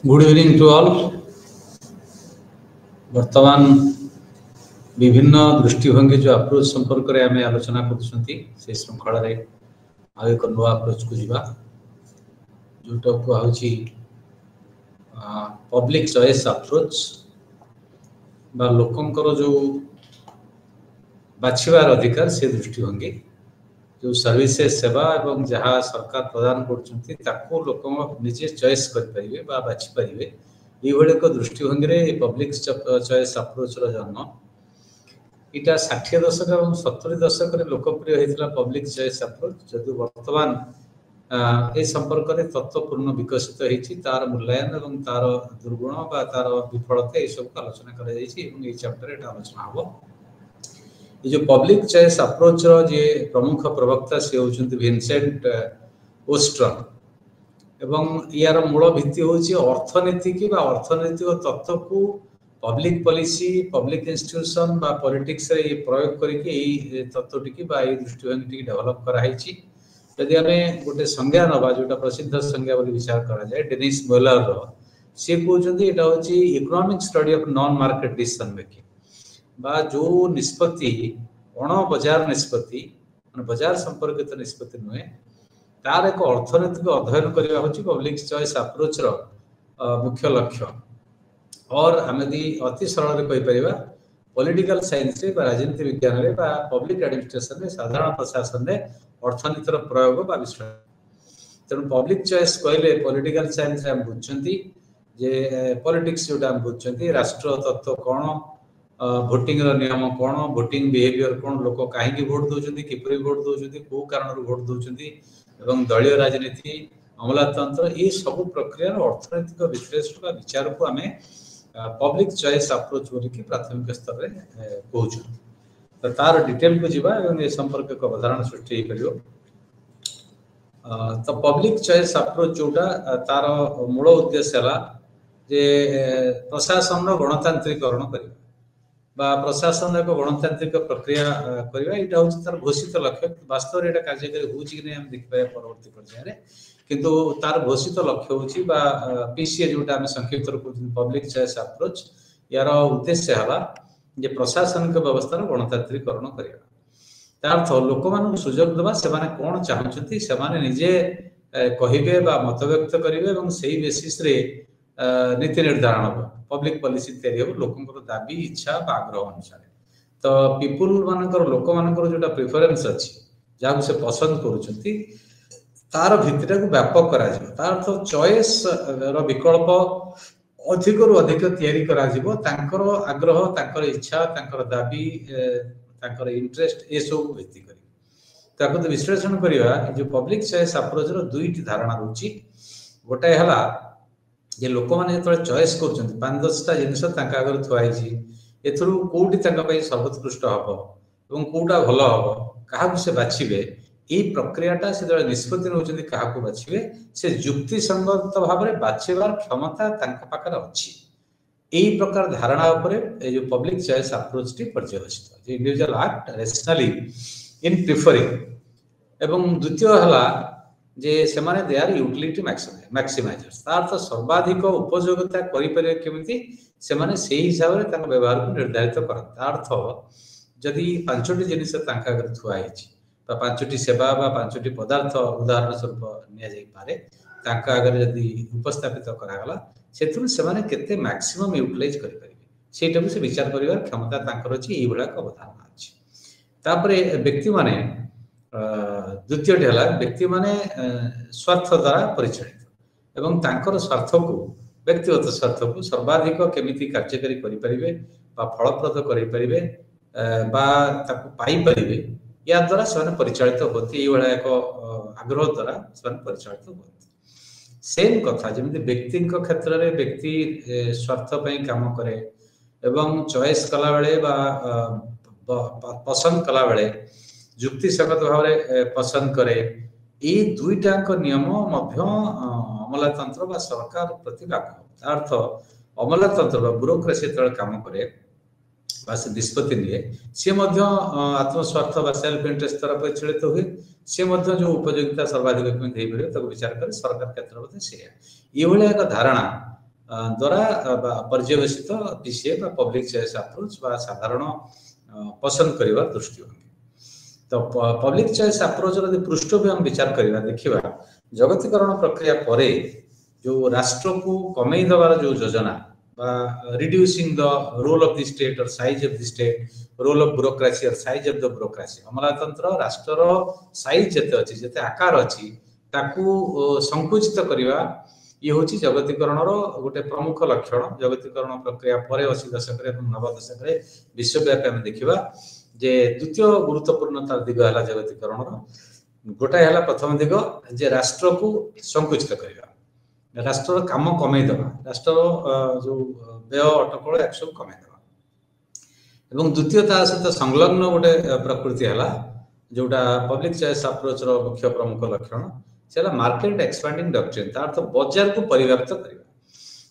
Good evening to all. वर्तमान विभिन्न दृष्टिभंगी जो अप्रोच संपर्क में आम आलोचना कर श्रृंखल एक नुआ अप्रोच को जीवा जोटा कहुची पब्लिक चॉइस अप्रोच बा लोकंकर जो बाछिबार अधिकार से दृष्टिभंगी जो सर्विसेस सेवा एवं जहाँ सरकार प्रदान कर लोक निजे चॉइस करें बाछि पारे ये एक दृष्टिभंगी पब्लिक चॉइस अप्रोच जन्म इटा 60 दशक और 70 दशक लोकप्रिय होता पब्लिक चॉइस अप्रोच जदि वर्तमान ए संपर्क में तत्वपूर्ण विकसित होती तार मूल्यांकन और तार दुर्गुण बा तार विफलता ये सब आलोचना कर चैप्टर आलोचना हम। ये जो पब्लिक चॉइस अप्रोच जे प्रमुख प्रवक्ता सी होउछन्ति विंसेंट ओस्ट्रन एवं यार मूल भित्ति होउछि अर्थनीति बा अर्थनैतिक तत्व को पब्लिक पॉलिसी पब्लिक इंस्टीट्यूशन बा पॉलिटिक्स रे प्रयोग करके ये तत्वटी बा ये दृष्टिभंगी डेवलप कराइछि। यदि हमें गोटे संज्ञा नबा जोटा प्रसिद्ध संज्ञा बोली विचार करा जाए डेनिस बोयलर सी कहउछन्ति एटा होछि economic study of non market decision making बा जो निष्पत्ति अण बजार निष्पत्ति बजार संपर्कित निष्पत्ति नुहे तार एक अर्थनैतिक अध्ययन करने हूँ पब्लिक चॉइस अप्रोच मुख्य लक्ष्य। और आम यदि अति सरल कहीपर पॉलिटिकल साइंस रे राजनीति विज्ञान रे पब्लिक एडमिनिस्ट्रेशन साधारण प्रशासन रे अर्थनीतिर प्रयोग बा विश्लेषण तेणु पब्लिक चॉइस कहले पॉलिटिकल साइंस हम बुझुछंती जे पॉलिटिक्स जोटा बुझुछंती राष्ट्र तत्व कौन भोटिंग नियम कौन भोटिंग बिहेवियर कौन लोक कहीं भोट दौरान किपरि भोट दौरान कौ कारण भोट दौरान दलीय राजनीति अमलातंत्र ये सब प्रक्रिया अर्थनैतिक विश्लेषण का विचार को आम पब्लिक चॉइस अप्रोच बोलिकी प्राथमिक स्तर में कहूँ तो तार डिटेल को जीवा ए संपर्क एक अवधारणा सृष्टि हो तो पब्लिक चॉइस अप्रोच जोटा तार मूल उद्देश्य है जे प्रशासन गणतांत्रिकरण करने प्रशासन एक गणतांत्रिक प्रक्रिया करवा यहाँ हूँ तार घोषित लक्ष्य वास्तव में कार्यकारी हो देखा परवर्ती पर्यायर किंतु तार घोषित लक्ष्य हूँ पीसीए जोटा आम संक्षिप्त पब्लिक चॉइस अप्रोच यार उद्देश्य है जे प्रशासनिक व्यवस्था गणतांत्रिकरण करवा तार अर्थ लोक मान सुजोग देवा से कौन चाहते से निजे कहे मत व्यक्त करेंगे से बेसिस रे नीति निर्धारण हम पब्लिक पॉलिसी तैयारी हम लोक दाबी इच्छा आग्रह अनुसार तो पीपुल मानकर लोक मानकर जोटा प्रिफरेन्स अच्छी जहाँ से पसंद करुँच तार भित्तिटा को व्यापक करा तार अर्थ चॉइस विकल्प अधिक रु अधिक तैयारी करा तांकर आग्रह तांकर इच्छा तांकर दाबी तांकर इंटरेस्ट ये सब भित्ति कर विश्लेषण करवा जो पब्लिक चॉइस अप्रोच दुईटी धारणा रोची गोटाए है जे लोक मैंने जो चॉइस कर 5-10टा जिनस आगे थुआई एथरू कौटी सर्वोत्कृष्ट हम कौटा भल हम क्या से बाछे ये प्रक्रियाटा से निष्पत्ति नौकरी क्या बाछे से युक्तिसंगत भाव में बाछार क्षमता पाखे अच्छी यही प्रकार धारणा जो पब्लिक चॉइस अप्रोच टी पर्यवेसित individual act rationally in preferring एवं द्वितीय है जे से माने दे आर यूटिलिटी मैक्सिमाइजर्स अर्थ सर्वाधिक उपयोगिता करें केमिति से माने सही हिसाब से व्यवहार को निर्धारित करते अर्थ जदि 5टी जिनिस आगे थुआई 5टी सेवा बा 5टी पदार्थ उदाहरण स्वरूप नि आगे जदि उपस्थापित करागला से केते मैक्सिमम यूटिलाइज करें से विचार कर क्षमता अच्छी ये अवधारणा अच्छी तापर व्यक्ति माने द्वितीय है व्यक्ति माने स्वार्थ द्वारा परिचालित एवं तांकर स्वार्थ को व्यक्तिगत स्वार्थ को सर्वाधिक केमिति कार्यकारी करें फलप्रद करें या द्वारा से परिचालित होती ये एक आग्रह द्वारा से परिचालित होती सेम कथा जमी व्यक्ति क्षेत्र में व्यक्ति स्वार्थ काम करे एवं चॉइस कला बेले पसंद कला बेले युक्तिसंगत भाव में पसंद करे ये दुईटाक नियम अमलातंत्र सरकार प्रति लागू अर्थ अमलातंत्र ब्यूरोक्रेसी जो काम करे निष्पत्ति निए सी आत्मस्वार्थ सेल्फ इंटरेस्ट द्वारा परिचालित हुए सी जो उपयोगिता सर्वाधिक विचार कर सरकार क्षेत्र में से ये एक धारणा द्वारा पर्यवेसित पीसीए पब्लिक चॉइस अप्रोच साधारण पसंद करने दृष्टिभंगी। तो पब्लिक चॉइस अप्रोच पृष्ठभूमि हम विचार करवा देखा जगतीकरण प्रक्रिया पर जो राष्ट्र को कमे दबार जो योजना reducing the role of the state और size of the state, role of bureaucracy और साइज ऑफ द ब्यूरोक्रेसी, अमलातंत्र राष्ट्र साइज जते अछि जते आकार अछि ताकू संकुचित करवा ये हूँ जगतीकरण गोटे प्रमुख लक्षण। जगतीकरण प्रक्रिया पर 80 दशक 90 दशक विश्वव्यापी आम देखा जे द्वितीय गुरुत्वपूर्ण दिग है जगतीकरण गोटाए है प्रथम दिग जे राष्ट्र को संकुचित करवा, राष्ट्र काम कमे दबा, राष्ट्र जो व्यय अटकल एक सब कमे दबा। एवं द्वितीय सहित संलग्न गोटे प्रकृति है जोटा पब्लिक चॉइस अप्रोच मुख्य प्रमुख लक्षण से मार्केट एक्सपैंडिंग डॉक्ट्रिन। तार अर्थ बाजार को परिव्याप्त करवा,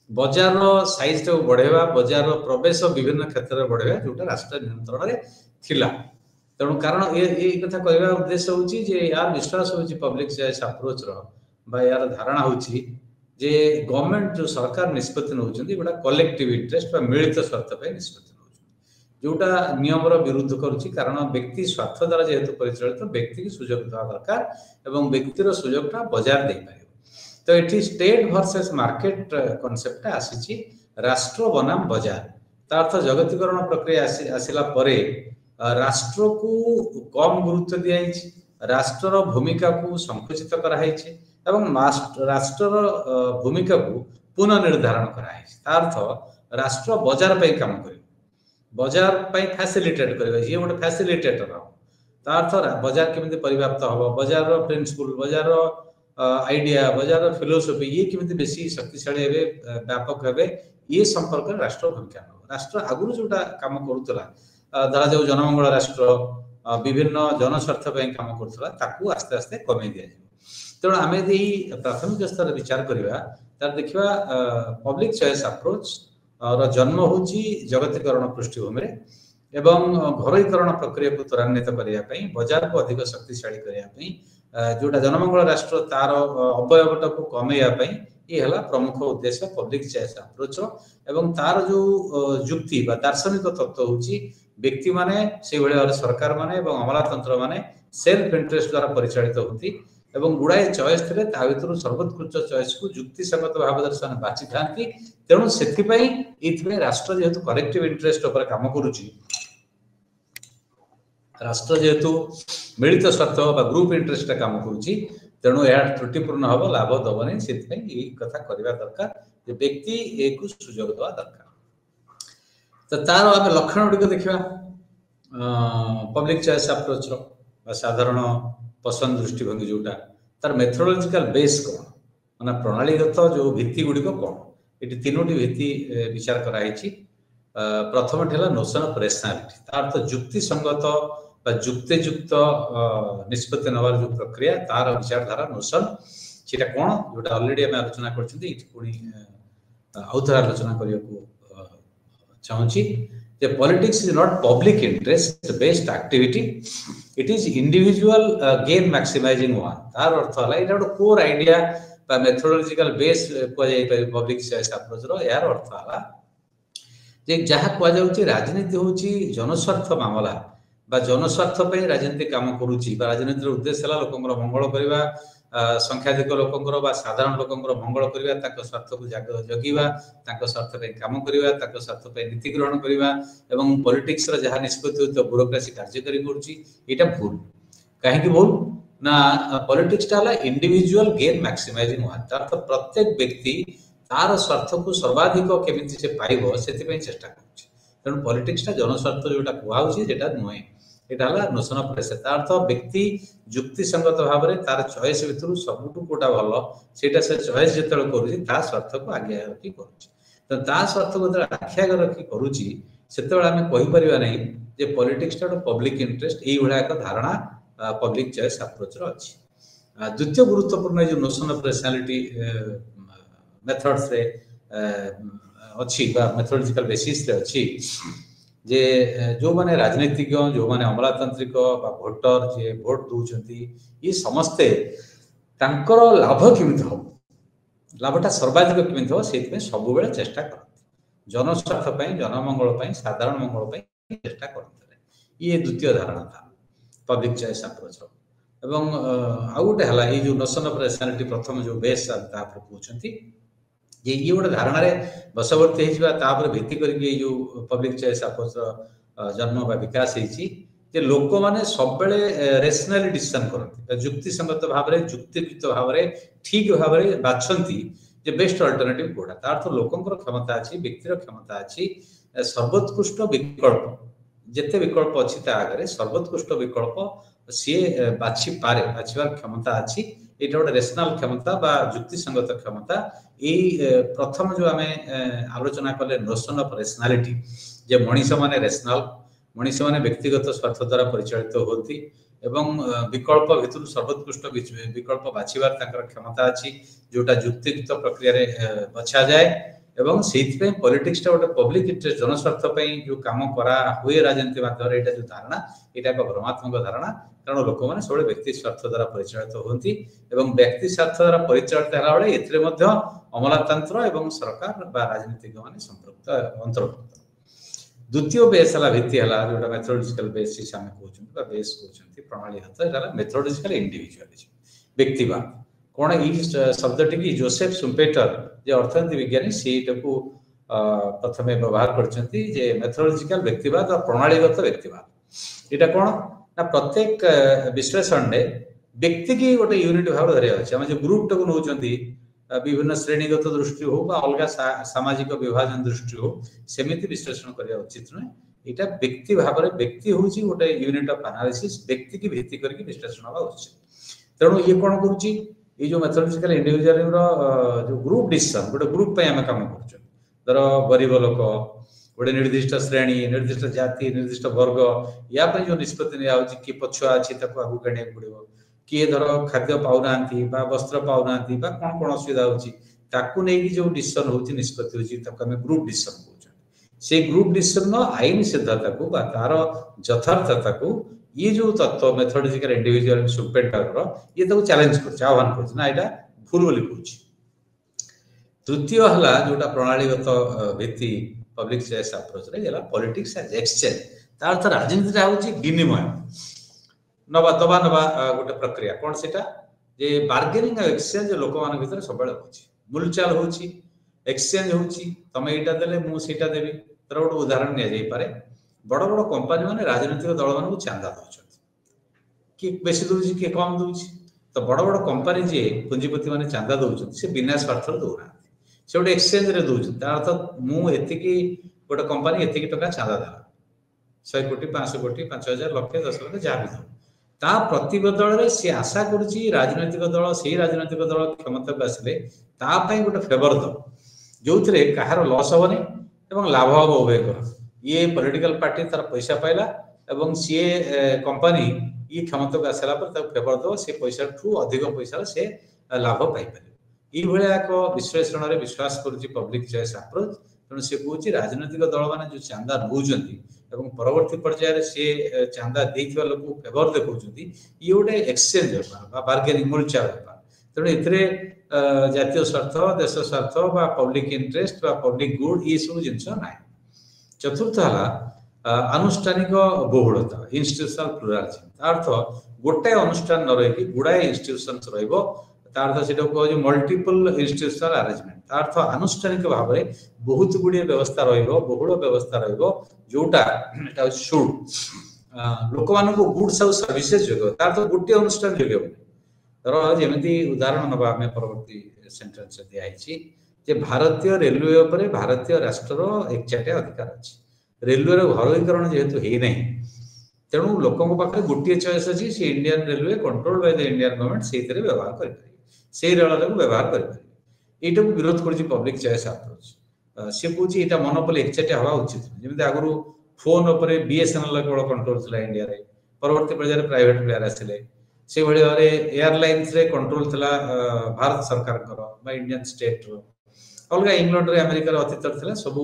बाजार साइज को बढ़ेवा, बाजार प्रवेश विभिन्न क्षेत्र में बढ़ेवा जोटा राष्ट्र नियंत्रण में थिला। तेणु कारण ये कथा कहवा उद्देश्य होची जे यार विश्वास होची पब्लिक चॉइस अप्रोच बा यार धारणा होची जे गवर्नमेंट जो सरकार निष्पत्ति नउछंती गोटा कलेक्टिव इंटरेस्ट बा मिलित स्वार्थ पे निष्पत्ति नउछंती जोटा नियम रो विरुद्ध करूची। कारण व्यक्ति स्वार्थ द्वारा जेहेतु परिचालित व्यक्ति की सुयोग देवा दरकार एवं व्यक्ति रो सुयोगटा बाजार दे पारिबो। तो एठी स्टेट वर्सेस मार्केट कांसेप्ट आसीची राष्ट्र बनाम बाजार। ता अर्थ जगतीकरण प्रक्रिया आसिला परे राष्ट्र को कम गुरुत्व दिया, राष्ट्र भूमिका को संकुचित कराई एवं राष्ट्र भूमिका को पुनर्निर्धारण कराई। अर्थ राष्ट्र बाजार पे काम कर, बाजार पे फैसिलिटेट कर, ये गोटे फैसिलिटेटर हम। अर्थ बाजार केमिति परिव्याप्त हम, बाजार प्रिंसिपल, बाजार आइडिया, बाजार फिलोसफी ये केमिति बेसी शक्तिशाली हेबे, व्यापक हेबे, ये संपर्क राष्ट्र भूमिका नब। राष्ट्र आगुरु जोटा काम करूतला धरा जाऊ जनमंगल राष्ट्र विभिन्न जनस्वार्थ पे काम करूतला ताकू आस्ते आस्ते कमे दिया। तेणु आम यदि प्राथमिक स्तर विचार करवा तार देखा पब्लिक चॉइस अप्रोच जन्म होची जगतीकरण पृष्ठभूमि एवं घरोईकरण प्रक्रिया को त्वरान्वित करने बाजार को अधिक शक्तिशाली करने जोटा जनमंगल राष्ट्र तार अवयवटा को कमेवाई ये है प्रमुख उद्देश्य पब्लिक चॉइस अप्रोच। एवं तार जो जुक्ति बा दार्शनिक तत्व होची व्यक्ति माने से भाई सरकार माने एवं अमलातंत्र माने सेल्फ इंटरेस्ट द्वारा परिचालित होती एवं गुड़ाए चॉइस थे भर सर्वोत्कृष्ट चॉइस को युक्तिसंगत भाव दर्शन बाची था। तेणु से राष्ट्र जेहेतु कलेक्टिव इंटरेस्ट उपर काम करुच्ची, राष्ट्र जेहेतु मिलित स्वार्थ बा ग्रुप इंटरेस्ट काम करुच्ची, तेणु यह त्रुटिपूर्ण हम लाभ दबनी से कथा करवा दरकार जे व्यक्ति एक सुजोग देवा दरकार। तो तार आम लक्षण गुड़िक देखा पब्लिक चॉइस अप्रोच साधारण पसंद दृष्टिभंगी जोटा तार मेथोडोलॉजिकल बेस कौन माने प्रणालीगत जो भित्ति गुड़िक कौन ये तीनोटी भित्ति विचार कराई। प्रथम नोशन ऑफ रेशनैलिटी, तार अर्थ युक्तिसंगत युक्तियुक्त निष्पत्ति नवार जो प्रक्रिया तार विचारधारा नोशन से कौन जोटा ऑलरेडी आम आलोचना कर आउथर आलोचना करने चाहूँगी। Politics is not public interest based activity, it is individual gain maximizing one. तार अर्थ है ये गोटे कोर आइडिया मेथोडोलॉजिकल बेस कह पब्लिक चॉइस अप्रोच यार अर्थ है जे जहाँ कहुच्छी राजनीति हूँ जनस्वार्थ मामला बा जनस्वार्थ पे राजनीति काम करुच्ची राजनीतिर उद्देश्य है लोकंर मंगल करवा, संख्याधिक लोकंर बा साधारण लोकंर मंगल करवा, स्वार्थ को जगिवा, स्वार्थ पे काम करवा, स्वार्थ पे नीति ग्रहण करवा एवं पॉलिटिक्स जहाँ निष्पत्ति होता ब्यूरोक्रेसी कार्यकारी करुच्ची भूल। कहीं भूल ना politics individual gain maximizing one. अर्थ प्रत्येक व्यक्ति तार स्वार्थ को सर्वाधिक केमिति से पाइबो सेति चेष्टा करुच्ची। तेणु पॉलिटिक्स जनस्वार्थ जोटा कहुच्छी जेटा नुहे यहाँ नोशन ऑफ रेशनैलिटी। अर्थ व्यक्ति युक्तिसंगत भाव में तार चॉइस भितर सबुठू कोटा भल से चॉइस जो कर स्वार्थ को आगे रखी करुच्ची। तो स्वार्थ को जो आखि आगे रखी करुच्ची से आम कहीपर ना जे पॉलिटिक्स पब्लिक इंटरेस्ट ये एक धारणा पब्लिक चॉइस अप्रोच अच्छी। द्वितीय गुरुत्वपूर्ण जो नोशन ऑफ रेशनैलिटी मेथड्स रे अच्छी मेथोडोलॉजिकल बेसिस रे अच्छी जे जो माने राजनीतिज्ञ जो माने अमलातांत्रिक भोटर जे भोट दौरान ये समस्ते तांकर लाभ केमिति हम ଲାଭଟା ସର୍ବାଧିକ କେମିତି ହେବ ସେଇଥିପାଇଁ ସବୁବେଳେ ଚେଷ୍ଟା କରନ୍ତି, ଜନସ୍ୱାର୍ଥ ପାଇଁ, ଜନମଙ୍ଗଳ ପାଇଁ, ସାଧାରଣ ମଙ୍ଗଳ ପାଇଁ ଚେଷ୍ଟା କରନ୍ତି। ଇଏ ଦ୍ୱିତୀୟ ଧାରଣା था ପବ୍ଲିକ ଚଏସ୍ ଆପ୍ରୋଚର। ଏବଂ ଆଉ ଗୋଟେ ହେଲା ଏଇ ଯୋଉ ନୋସନ ଅଫ ରେସନାଲିଟି ପ୍ରଥମ ଯୋଉ ବେସ୍ ତାପରେ କହୁଛନ୍ତି ଯେ ଇଏ ଗୋଟେ ଧାରଣାରେ ବଶବର୍ତ୍ତୀ ହେଇଯିବା ତାପରେ ଭିତ୍ତି କରିକି ଏଇ ଯୋଉ ପବ୍ଲିକ ଚଏସ୍ ଆପ୍ରୋଚର ଜନ୍ମ ବା ବିକାଶ ହେଇଛି ଯେ ଲୋକମାନେ ସବୁବେଳେ ରେସନାଲି ଡିସିସନ କରନ୍ତି, ଯୁକ୍ତିସଙ୍ଗତ ଭାବରେ ଯୁକ୍ତିଯୁକ୍ତ ଭାବରେ ଠିକ ଭାବରେ ବାଛନ୍ତି ଯେ ବେଷ୍ଟ ଅଲ୍ଟରନେଟିଭ କୋଉଟା। ତା ଅର୍ଥ ଲୋକଙ୍କର କ୍ଷମତା ଅଛି, ବ୍ୟକ୍ତିର କ୍ଷମତା ଅଛି ସର୍ବୋତ୍କୃଷ୍ଟ ବିକଳ୍ପ ଯେତେ ବିକଳ୍ପ ଅଛି ତା ଆଗରେ ସର୍ବୋତ୍କୃଷ୍ଟ ବିକଳ୍ପ ସିଏ ବାଛିପାରେ, ବାଛିବାର କ୍ଷମତା ଅଛି। ଏଇଟା ଗୋଟେ ରେସନାଲ କ୍ଷମତା ବା ଯୁକ୍ତିସଙ୍ଗତ କ୍ଷମତା। ଏଇ ପ୍ରଥମ ଯୋଉ ଆମେ ଆଲୋଚନା କଲେ ନୋସନ ଅଫ ରେସନାଲିଟି ଯେ ମଣିଷ ମାନେ ରେସନାଲ, ମଣିଷ ମାନେ ବ୍ୟକ୍ତିଗତ ସ୍ୱାର୍ଥ ଦ୍ୱାରା ପରିଚାଳିତ ହୁଅନ୍ତି ଏବଂ ବିକଳ୍ପ ଭିତରୁ ସର୍ବୋତ୍କୃଷ୍ଟ ବିକଳ୍ପ ବାଛିବାର ତାଙ୍କର କ୍ଷମତା ଅଛି ଯୋଉଟା ଯୁକ୍ତିଯୁକ୍ତ ପ୍ରକ୍ରିୟାରେ ବଛାଯାଏ। ଏବଂ ସେଇଥିପାଇଁ ପଲିଟିକ୍ସଟା ଗୋଟେ ପବ୍ଲିକ ଇଣ୍ଟରେଷ୍ଟ ଜନସ୍ୱାର୍ଥ ପାଇଁ ଯୋଉ କାମ କରା ହୁଏ ରାଜନୀତି ମାଧ୍ୟମରେ ଏଇଟା ଯୋଉ ଧାରଣା ଏଇଟା ଏକ ଭ୍ରମାତ୍ମକ ଧାରଣା, କାରଣ ଲୋକମାନେ ସବୁବେଳେ ବ୍ୟକ୍ତି ସ୍ୱାର୍ଥ ଦ୍ୱାରା ପରିଚାଳିତ ହୁଅନ୍ତି ଏବଂ ବ୍ୟକ୍ତି ସ୍ୱାର୍ଥ ଦ୍ୱାରା ପରିଚାଳିତ ହେଲା ବେଳେ ଏଥିରେ ମଧ୍ୟ ଅମଲାତନ୍ତ୍ର ଏବଂ ସରକାର ବା ରାଜନୀତିଜ୍ଞ ମାନେ ସମ୍ପୃକ୍ତ ଅନ୍ତର୍ଭୁକ୍ତ। ଦ୍ୱିତୀୟ ବେସ୍ ହେଲା ଭିତ୍ତି ହେଲା ଯୋଉଟା ମେଥୋଡୋଲୋଜିକାଲ ବେସିସ୍ ଆମେ କହୁଛନ୍ତି ବା ବେସ୍ କହୁଛନ୍ତି ପ୍ରଣାଳୀଗତ, ଏଟା ହେଲା ମେଥୋଡୋଲୋଜିକାଲ ଇଣ୍ଡିଭିଜୁଆଲିଜମ ବ୍ୟକ୍ତିବାଦ। କଣ ଏଇ ଶବ୍ଦଟିକି ଯୋସେଫ ସୁମ୍ପେଟର ଯେ ଅର୍ଥନୀତି ବିଜ୍ଞାନୀ ସେଇଟାକୁ ପ୍ରଥମେ ବ୍ୟବହାର କରିଛନ୍ତି ଯେ ମେଥୋଡୋଲୋଜିକାଲ ବ୍ୟକ୍ତିବାଦ ବା ପ୍ରଣାଳୀଗତ ବ୍ୟକ୍ତିବାଦ। ଏଇଟା କଣ ନା ପ୍ରତ୍ୟେକ ବିଶ୍ଳେଷଣରେ ବ୍ୟକ୍ତିକି ଗୋଟେ ୟୁନିଟ୍ ଭାବରେ ଧରିବା ଅଛି। ଆମେ ଯୋଉ ଗ୍ରୁପଟାକୁ ନେଉଛନ୍ତି ବିଭିନ୍ନ ଶ୍ରେଣୀଗତ ଦୃଷ୍ଟି ହଉ ବା ଅଲଗା ସାମାଜିକ ବିଭାଜନ ଦୃଷ୍ଟି ହଉ ସେମିତି ବିଶ୍ଳେଷଣ କରିବା ଉଚିତ ନୁହେଁ। ଏଇଟା ବ୍ୟକ୍ତି ଭାବରେ ବ୍ୟକ୍ତି ହଉଛି ଗୋଟେ ୟୁନିଟ୍ ଅଫ ଆନାଲିସିସ୍, ବ୍ୟକ୍ତିକି ଭିତ୍ତି କରିକି ବିଶ୍ଳେଷଣ ହେବା ଉଚିତ। ତେଣୁ ଇଏ କଣ କରୁଛି ଏଇ ଯୋଉ ମେଥୋଡୋଲୋଜିକାଲ ଇଣ୍ଡିଭିଜୁଆଲିଜମର ଯୋଉ ଗ୍ରୁପ ଡିସିସନ ଗୋଟେ ଗ୍ରୁପ ପାଇଁ ଆମେ କାମ କରୁଛୁ, ଧର ଗରିବ ଲୋକ ଗୋଟେ ନିର୍ଦ୍ଦିଷ୍ଟ ଶ୍ରେଣୀ, ନିର୍ଦ୍ଦିଷ୍ଟ ଜାତି, ନିର୍ଦ୍ଦିଷ୍ଟ ବର୍ଗ ୟା ପାଇଁ ଯୋଉ ନିଷ୍ପତ୍ତି ନିଆଯାଉଛି କିଏ ପଛୁଆ ଅଛି ତାକୁ ଆଗକୁ ଆଣିବାକୁ ପଡିବ, କିଏ ଧର ଖାଦ୍ୟ ପାଉନାହାନ୍ତି ବା ବସ୍ତ୍ର ପାଉନାହାନ୍ତି ବା କଣ କଣ ଅସୁବିଧା ହଉଛି ତାକୁ ନେଇକି ଯୋଉ ଡିସିସନ ହଉଛି ନିଷ୍ପତ୍ତି ହଉଛି ତାକୁ ଆମେ ଗ୍ରୁପ ଡିସିସନ କହୁଛନ୍ତି। ସେଇ ଗ୍ରୁପ ଡିସିସନ ଆଇନ ସିଦ୍ଧତାକୁ ବା ତାର ଯଥାର୍ଥତାକୁ ଇଏ ଯୋଉ ତତ୍ତ୍ୱ ମେଥୋଡୋଲୋଜିକାଲ ଇଣ୍ଡିଭିଜୁଆଲ ସୁମ୍ପେଟରର ଇଏ ତାକୁ ଚ୍ୟାଲେଞ୍ଜ କରୁଛି, ଆହ୍ୱାନ କରୁଛି ନା ଏଇଟା ଭୁଲ ବୋଲି କହୁଛି। ତୃତୀୟ ହେଲା ଯୋଉଟା ପ୍ରଣାଳୀଗତ ଭିତ୍ତି ପବ୍ଲିକ ଚଏସ୍ ଆପ୍ରୋଚରେ ହେଲା ପଲିଟିକ୍ସ ଆଜ ଏକ୍ସଚେଞ୍ଜ। ତା ଅର୍ଥ ରାଜନୀତିଟା ହଉଛି ବିନିମୟ ନବା ଦବା ନବା ଗୋଟେ ପ୍ରକ୍ରିୟା। କଣ ସେଟା ଯେ ବାର୍ଗେନିଂ ଆଉ ଏକ୍ସଚେଞ୍ଜ ଲୋକମାନଙ୍କ ଭିତରେ ସବୁବେଳେ ହଉଛି, ମୁଲଚାଲ ହଉଛି, ଏକ୍ସଚେଞ୍ଜ ହଉଛି, ତମେ ଏଇଟା ଦେଲେ ମୁଁ ସେଇଟା ଦେବି। ତାର ଗୋଟେ ଉଦାହରଣ ନିଆଯାଇପାରେ, ବଡ ବଡ କମ୍ପାନୀ ମାନେ ରାଜନୈତିକ ଦଳ ମାନଙ୍କୁ ଚାନ୍ଦା ଦଉଛନ୍ତି, କିଏ ବେଶୀ ଦଉଛି କିଏ କମ ଦଉଛି। ତ ବଡ ବଡ କମ୍ପାନୀ ଯିଏ ପୁଞ୍ଜିପତି ମାନେ ଚାନ୍ଦା ଦଉଛନ୍ତି ସେ ବିନା ସ୍ୱାର୍ଥରେ ଦଉନାହାନ୍ତି, ସେ ଗୋଟେ ଏକ୍ସଚେଞ୍ଜରେ ଦଉଛନ୍ତି। ତା ଅର୍ଥ ମୁଁ ଏତିକି ଗୋଟେ କମ୍ପାନୀ ଏତିକି ଟଙ୍କା ଚାନ୍ଦା ଦେଲା, 100 କୋଟି 500 କୋଟି 5000 ଲକ୍ଷ 10 ଲକ୍ଷ ଯାହା ବି ଦଉ, ତା ପ୍ରତିବଦଳରେ ସିଏ ଆଶା କରୁଛି ରାଜନୈତିକ ଦଳ ସେଇ ରାଜନୈତିକ ଦଳ କ୍ଷମତାକୁ ଆସିଲେ ତା ପାଇଁ ଗୋଟେ ଫେଭର ଦବ ଯୋଉଥିରେ କାହାର ଲସ୍ ହବନି ଏବଂ ଲାଭ ହବ ଉଭୟଙ୍କର। ଇଏ ପଲିଟିକାଲ ପାର୍ଟି ତାର ପଇସା ପାଇଲା ଏବଂ ସିଏ କମ୍ପାନୀ ଇଏ କ୍ଷମତାକୁ ଆସିଲା ପରେ ତାକୁ ଫେଭର ଦବ, ସେ ପଇସାଠୁ ଅଧିକ ପଇସାର ସେ ଲାଭ ପାଇପାରିବ। ଏଇଭଳିଆ ଏକ ବିଶ୍ଳେଷଣରେ ବିଶ୍ୱାସ କରୁଛି ପବ୍ଲିକ ଚଏସ୍ ଆପ୍ରୋଚ। ତେଣୁ ସେ କହୁଛି ରାଜନୈତିକ ଦଳ ମାନେ ଯୋଉ ଚାନ୍ଦା ନେଉଛନ୍ତି ଏବଂ ପରବର୍ତ୍ତୀ ପର୍ଯ୍ୟାୟରେ ସିଏ ଚାନ୍ଦା ଦେଇଥିବା ଲୋକଙ୍କୁ ଫେଭର ଦେଖାଉଛନ୍ତି, ଇଏ ଗୋଟେ ଏକ୍ସଚେଞ୍ଜ ବେପାର ବା ବାର୍ଗେନିଂ ମୁଲଚାଲ ବେପାର। ତେଣୁ ଏଥିରେ ଜାତୀୟ ସ୍ୱାର୍ଥ, ଦେଶ ସ୍ୱାର୍ଥ ବା ପବ୍ଲିକ ଇଣ୍ଟରେଷ୍ଟ ବା ପବ୍ଲିକ ଗୁଡ ଏ ସବୁ ଜିନିଷ ନାହିଁ। ଚତୁର୍ଥ ହେଲା ଆନୁଷ୍ଠାନିକ ବହୁଳତା, ଇନଷ୍ଟିଟ୍ୟୁସନାଲ ପ୍ଲୁରାଲିଜମ। ତା ଅର୍ଥ ଗୋଟାଏ ଅନୁଷ୍ଠାନ ନ ରହିକି ଗୁଡାଏ ଇନଷ୍ଟିଟ୍ୟୁସନ ରହିବ। ତା ଅର୍ଥ ସେଟାକୁ କୁହାଯାଉଛି ମଲ୍ଟିପଲ ଇନଷ୍ଟିଟ୍ୟୁସନାଲ ଆରେଞ୍ଜମେଣ୍ଟ। ତା ଅର୍ଥ ଆନୁଷ୍ଠାନିକ ଭାବରେ ବହୁତ ଗୁଡ଼ିଏ ବ୍ୟବସ୍ଥା ରହିବ, ବହୁଳ ବ୍ୟବସ୍ଥା ରହିବ, ଯୋଉଟା ଏଟା ହଉଛି ସୁଡ୍ ଲୋକମାନଙ୍କୁ ଗୁଡ୍ସ ଆଉ ସର୍ଭିସେସ୍ ଯୋଗାଇବ। ତା ଅର୍ଥ ଗୋଟିଏ ଅନୁଷ୍ଠାନ ଯୋଗାଇବନି। ଧର ଯେମିତି ଉଦାହରଣ ନେବା ଆମେ ପରବର୍ତ୍ତୀ ସେଣ୍ଟେନ୍ସରେ ଦିଆହେଇଛି ଯେ ଭାରତୀୟ ରେଲୱେ ଉପରେ ଭାରତୀୟ ରାଷ୍ଟ୍ରର ଏକଚାଟିଆ ଅଧିକାର ଅଛି। ରେଲୱେର ଘରୋଇକରଣ ଯେହେତୁ ହେଇନାହିଁ ତେଣୁ ଲୋକଙ୍କ ପାଖରେ ଗୋଟିଏ ଚଏସ୍ ଅଛି, ସେ ଇଣ୍ଡିଆନ ରେଲୱେ କଣ୍ଟ୍ରୋଲ ବାଇ ଦ ଇଣ୍ଡିଆନ ଗଭର୍ଣ୍ଣମେଣ୍ଟ ସେଇଥିରେ ବ୍ୟବହାର କରିପାରିବେ, ସେଇ ରେଳଟାକୁ ବ୍ୟବହାର କରିପାରିବେ। এইটাକୁ ବିରୋଧ କରୁଛି ପବ୍ଲିକ ଚଏସ୍ ଆପ୍ରୋଚ। ସେ କହୁଛି ଏଇଟା ମନୋପଲି ଏକଚାଟିଆ ହେବା ଉଚିତ। ଯେମିତି ଆଗରୁ ଫୋନ ଉପରେ ବିଏସଏନଏଲ କେବଳ କଣ୍ଟ୍ରୋଲ ଥିଲା ଇଣ୍ଡିଆରେ, ପରବର୍ତ୍ତୀ ପର୍ଯ୍ୟାୟରେ ପ୍ରାଇଭେଟ ପ୍ଲେୟାର ଆସିଲେ। ସେଇଭଳି ଭାବରେ ଏୟାରଲାଇନ୍ସରେ କଣ୍ଟ୍ରୋଲ ଥିଲା ଭାରତ ସରକାରଙ୍କର ବା ଇଣ୍ଡିଆନ ଷ୍ଟେଟର। ଅଲଗା ଇଂଲଣ୍ଡରେ ଆମେରିକାର ଅତୀତରେ ଥିଲା। ସବୁ